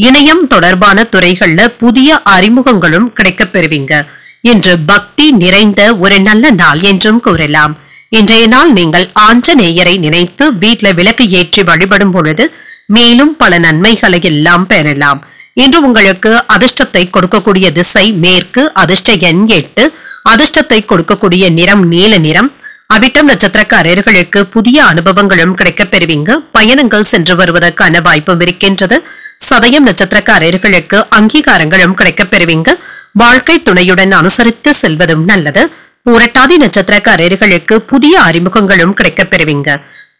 இணையம் தொடர்பான துறைகள்ல புதிய அறிமுகங்களும் கிடைக்கப் பெறுவீங்க. இன்று பக்தி நிறைந்த ஒரு நல்ல நாள் என்றும் கூறலாம். இன்றைய நாள் நீங்கள் ஆஞ்சநேயரை நினைத்து வீட்ல விளக்கு ஏற்றி வழிபடும் பொழுது மேலும் பல நன்மைகளை எல்லாம் பெறலாம். இன்று உங்களுக்கு அதிர்ஷ்டத்தை கொடுக்கக்கூடிய திசை மேற்கு, அதிர்ஷ்ட எண் 8, அதிர்ஷ்டத்தை கொடுக்கக்கூடிய நிறம் நீல நிறம். அவிட்டம் நட்சத்திரக்காரர்களுக்கு புதிய அனுபவங்களும் கிடைக்கப் பெறுவீங்க. பயணங்கள் சென்று வருவதற்கான வாய்ப்பும் இருக்கின்றது. சதயம் நட்சத்திரக்காரர்களுக்கு அங்கீகாரங்களும் கிடைக்கப் பெறுவீங்க. வாழ்க்கை துணையுடன் அனுசரித்து செல்வதும் நல்லது. புரட்டாதி நட்சத்திரக்காரர்களுக்கு புதிய அறிமுகங்களும் கிடைக்கப் பெறுவீங்க.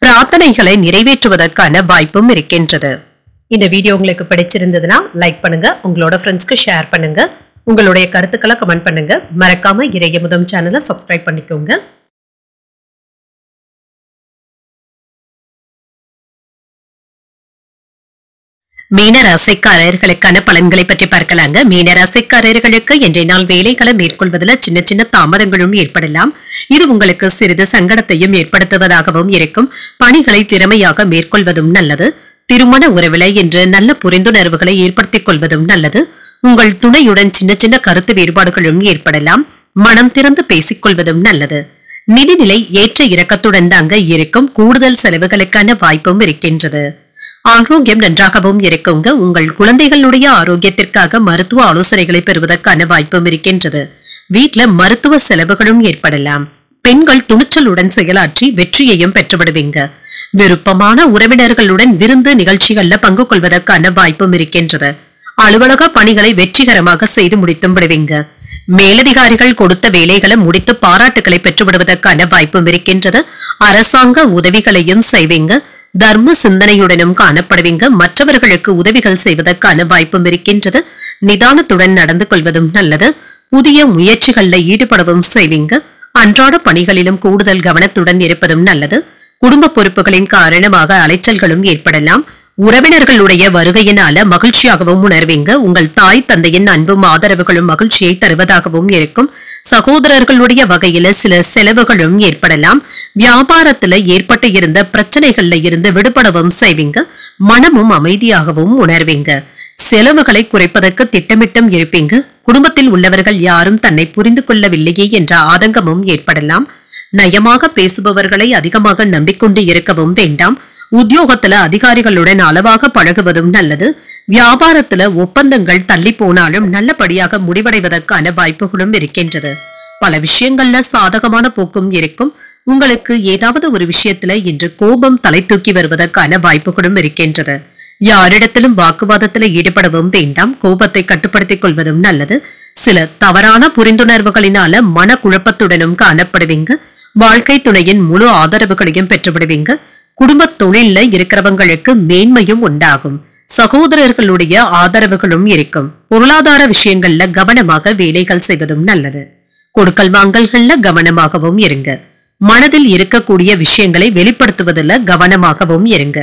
பிரார்த்தனைகளை நிறைவேற்றுவதற்கான வாய்ப்பும் இருக்கின்றது. இந்த வீடியோ உங்களுக்கு பிடிச்சிருந்ததுன்னா லைக் பண்ணுங்க, உங்களோட ஃப்ரெண்ட்ஸ்க்கு ஷேர் பண்ணுங்க, உங்களுடைய கருத்துக்களை கமெண்ட் பண்ணுங்க. மறக்காம இறையமுதம் சேனலை சப்ஸ்கிரைப் பண்ணிக்கோங்க. மீனராசிக்காரர்களுக்கான பலன்களை பற்றி பார்க்கலாங்க. மீனராசிக்காரர்களுக்கு இன்றைய நாள் வேலைகளை மேற்கொள்வதில் சின்ன சின்ன தாமதங்களும் ஏற்படலாம். இது உங்களுக்கு சிறிது சங்கடத்தையும் ஏற்படுத்துவதாகவும் இருக்கும். பணிகளை திறமையாக மேற்கொள்வதும் நல்லது. திருமண உறவில இன்று நல்ல புரிந்துணர்வுகளை ஏற்படுத்திக் கொள்வதும் நல்லது. உங்கள் துணையுடன் சின்ன சின்ன கருத்து வேறுபாடுகளும் ஏற்படலாம். மனம் திறந்து பேசிக் கொள்வதும் நல்லது. நிதிநிலை ஏற்ற இறக்கத்துடன் தாங்க இருக்கும். கூடுதல் செலவுகளுக்கான வாய்ப்பும் இருக்கின்றது. ஆரோக்கியம் நன்றாகவும் இருக்குங்க. உங்கள் குழந்தைகளுடைய ஆரோக்கியத்திற்காக மருத்துவ ஆலோசனைகளை பெறுவதற்கான வாய்ப்பும் இருக்கின்றது. வீட்ல மருத்துவ செலவுகளும் ஏற்படலாம். பெண்கள் துணிச்சலுடன் செயலாற்றி வெற்றியையும் பெற்றுவிடுவீங்க. விருப்பமான உறவினர்களுடன் விருந்து நிகழ்ச்சிகள்ல பங்கு கொள்வதற்கான வாய்ப்பும் இருக்கின்றது. அலுவலக பணிகளை வெற்றிகரமாக செய்து முடித்தும் விடுவீங்க. மேலதிகாரிகள் கொடுத்த வேலைகளை முடித்து பாராட்டுகளை பெற்றுவிடுவதற்கான வாய்ப்பும் இருக்கின்றது. அரசாங்க உதவிகளையும் செய்வீங்க. தர்ம சிந்தனையுடனும் காணப்படுவீங்க. மற்றவர்களுக்கு உதவிகள் செய்வதற்கான வாய்ப்பும் இருக்கின்றது. நிதானத்துடன் நடந்து கொள்வதும் நல்லது. புதிய முயற்சிகள்ல ஈடுபடவும் செய்வீங்க. அன்றாட பணிகளிலும் கூடுதல் கவனத்துடன் இருப்பதும் நல்லது. குடும்ப பொறுப்புகளின் காரணமாக அலைச்சல்களும் ஏற்படலாம். உறவினர்களுடைய வருகையினால மகிழ்ச்சியாகவும் உணர்வீங்க. உங்கள் தாய் தந்தையின் அன்பும் ஆதரவுகளும் மகிழ்ச்சியை தருவதாகவும் இருக்கும். சகோதரர்களுடைய வகையில சில செலவுகளும் ஏற்படலாம். வியாபாரத்துல ஏற்பட்டு இருந்த பிரச்சனைகள்ல இருந்து விடுபடவும் செய்வீங்க. மனமும் அமைதியாகவும் உணர்வீங்க. செலவுகளை குறைப்பதற்கு திட்டமிட்டும் இருப்பீங்க. குடும்பத்தில் உள்ளவர்கள் யாரும் தன்னை புரிந்து கொள்ளவில்லையே என்ற ஆதங்கமும் ஏற்படலாம். நயமாக பேசுபவர்களை அதிகமாக நம்பிக்கொண்டு இருக்கவும் வேண்டாம். உத்தியோகத்துல அதிகாரிகளுடன் அளவாக பழகுவதும் நல்லது. வியாபாரத்துல ஒப்பந்தங்கள் தள்ளி போனாலும் நல்லபடியாக முடிவடைவதற்கான வாய்ப்புகளும் இருக்கின்றது. பல விஷயங்கள்ல சாதகமான போக்கும் இருக்கும். உங்களுக்கு ஏதாவது ஒரு விஷயத்துல இன்று கோபம் தலை தூக்கி வருவதற்கான வாய்ப்புகளும் இருக்கின்றது. யாரிடத்திலும் வாக்குவாதத்துல ஈடுபடவும் வேண்டாம். கோபத்தை கட்டுப்படுத்திக் கொள்வதும் நல்லது. சில தவறான புரிந்துணர்வுகளினால மன குழப்பத்துடனும் காணப்படுவீங்க. வாழ்க்கை துணையின் முழு ஆதரவுகளையும் பெற்றுவிடுவீங்க. குடும்ப தொழில்ல இருக்கிறவங்களுக்கு மேன்மையும் உண்டாகும். சகோதரர்களுடைய ஆதரவுகளும் இருக்கும். பொருளாதார விஷயங்கள்ல கவனமாக வேலைகள் செய்வதும் நல்லது. கொடுக்கல் வாங்கல்கள்ல கவனமாகவும் இருங்க. மனதில் இருக்கக்கூடிய விஷயங்களை வெளிப்படுத்துவதில் கவனமாகவும் இருங்க.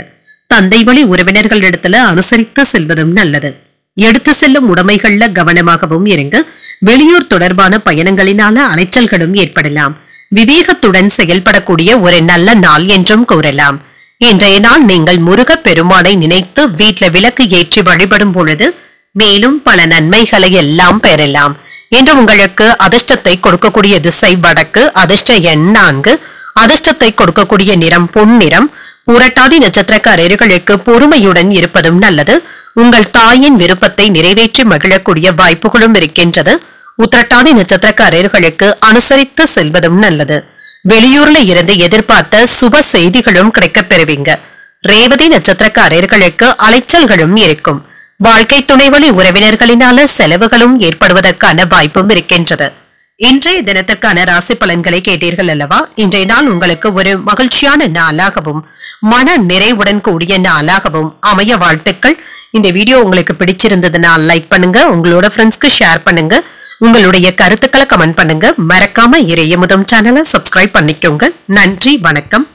தந்தை வழி உறவினர்களிடத்துல அனுசரித்து செல்வதும் நல்லது. எடுத்து செல்லும் உடைமைகள்ல கவனமாகவும் இருங்க. வெளியூர் தொடர்பான பயணங்களினால அலைச்சல்களும் ஏற்படலாம். விவேகத்துடன் செயல்படக்கூடிய ஒரு நல்ல நாள் என்றும் கூறலாம். இன்றைய நாள் நீங்கள் முருக பெருமானை நினைத்து வீட்ல விளக்கு ஏற்றி வழிபடும் பொழுது மேலும் பல நன்மைகளை எல்லாம் பெறலாம். இன்று உங்களுக்கு அதிர்ஷ்டத்தை கொடுக்கக்கூடிய திசை வடக்கு, அதிர்ஷ்ட எண் 4, அதிர்ஷ்டத்தை கொடுக்கக்கூடிய நிறம் பொன்னிறம். புரட்டாதி நட்சத்திரக்காரர்களுக்கு பொறுமையுடன் இருப்பதும் நல்லது. உங்கள் தாயின் விருப்பத்தை நிறைவேற்றி மகிழக்கூடிய வாய்ப்புகளும் இருக்கின்றது. உத்திரட்டாதி நட்சத்திரக்காரர்களுக்கு அனுசரித்து செல்வதும் நல்லது. வெளியூர்ல இருந்து எதிர்பார்த்த சுப செய்திகளும் கிடைக்கப் பெறுவீங்க. ரேவதி நட்சத்திரக்காரர்களுக்கு அலைச்சல்களும் இருக்கும். வாழ்க்கை துணைவழி உறவினர்களினால செலவுகளும் ஏற்படுவதற்கான வாய்ப்பும் இருக்கின்றது. இன்றைய தினத்துக்கான ராசி பலன்களை கேட்டீர்கள் அல்லவா? இன்றைய நாள் உங்களுக்கு ஒரு மகிழ்ச்சியான நாளாகவும் மன நிறைவுடன் கூடிய நாளாகவும் அமைய வாழ்த்துக்கள். இந்த வீடியோ உங்களுக்கு பிடிச்சிருந்ததுன்னா லைக் பண்ணுங்க, உங்களோட ஃப்ரெண்ட்ஸ்க்கு ஷேர் பண்ணுங்க, உங்களுடைய கருத்துக்களை கமெண்ட் பண்ணுங்க. மறக்காம இறையமுதம் சேனலை சப்ஸ்கிரைப் பண்ணிக்கோங்க. நன்றி, வணக்கம்.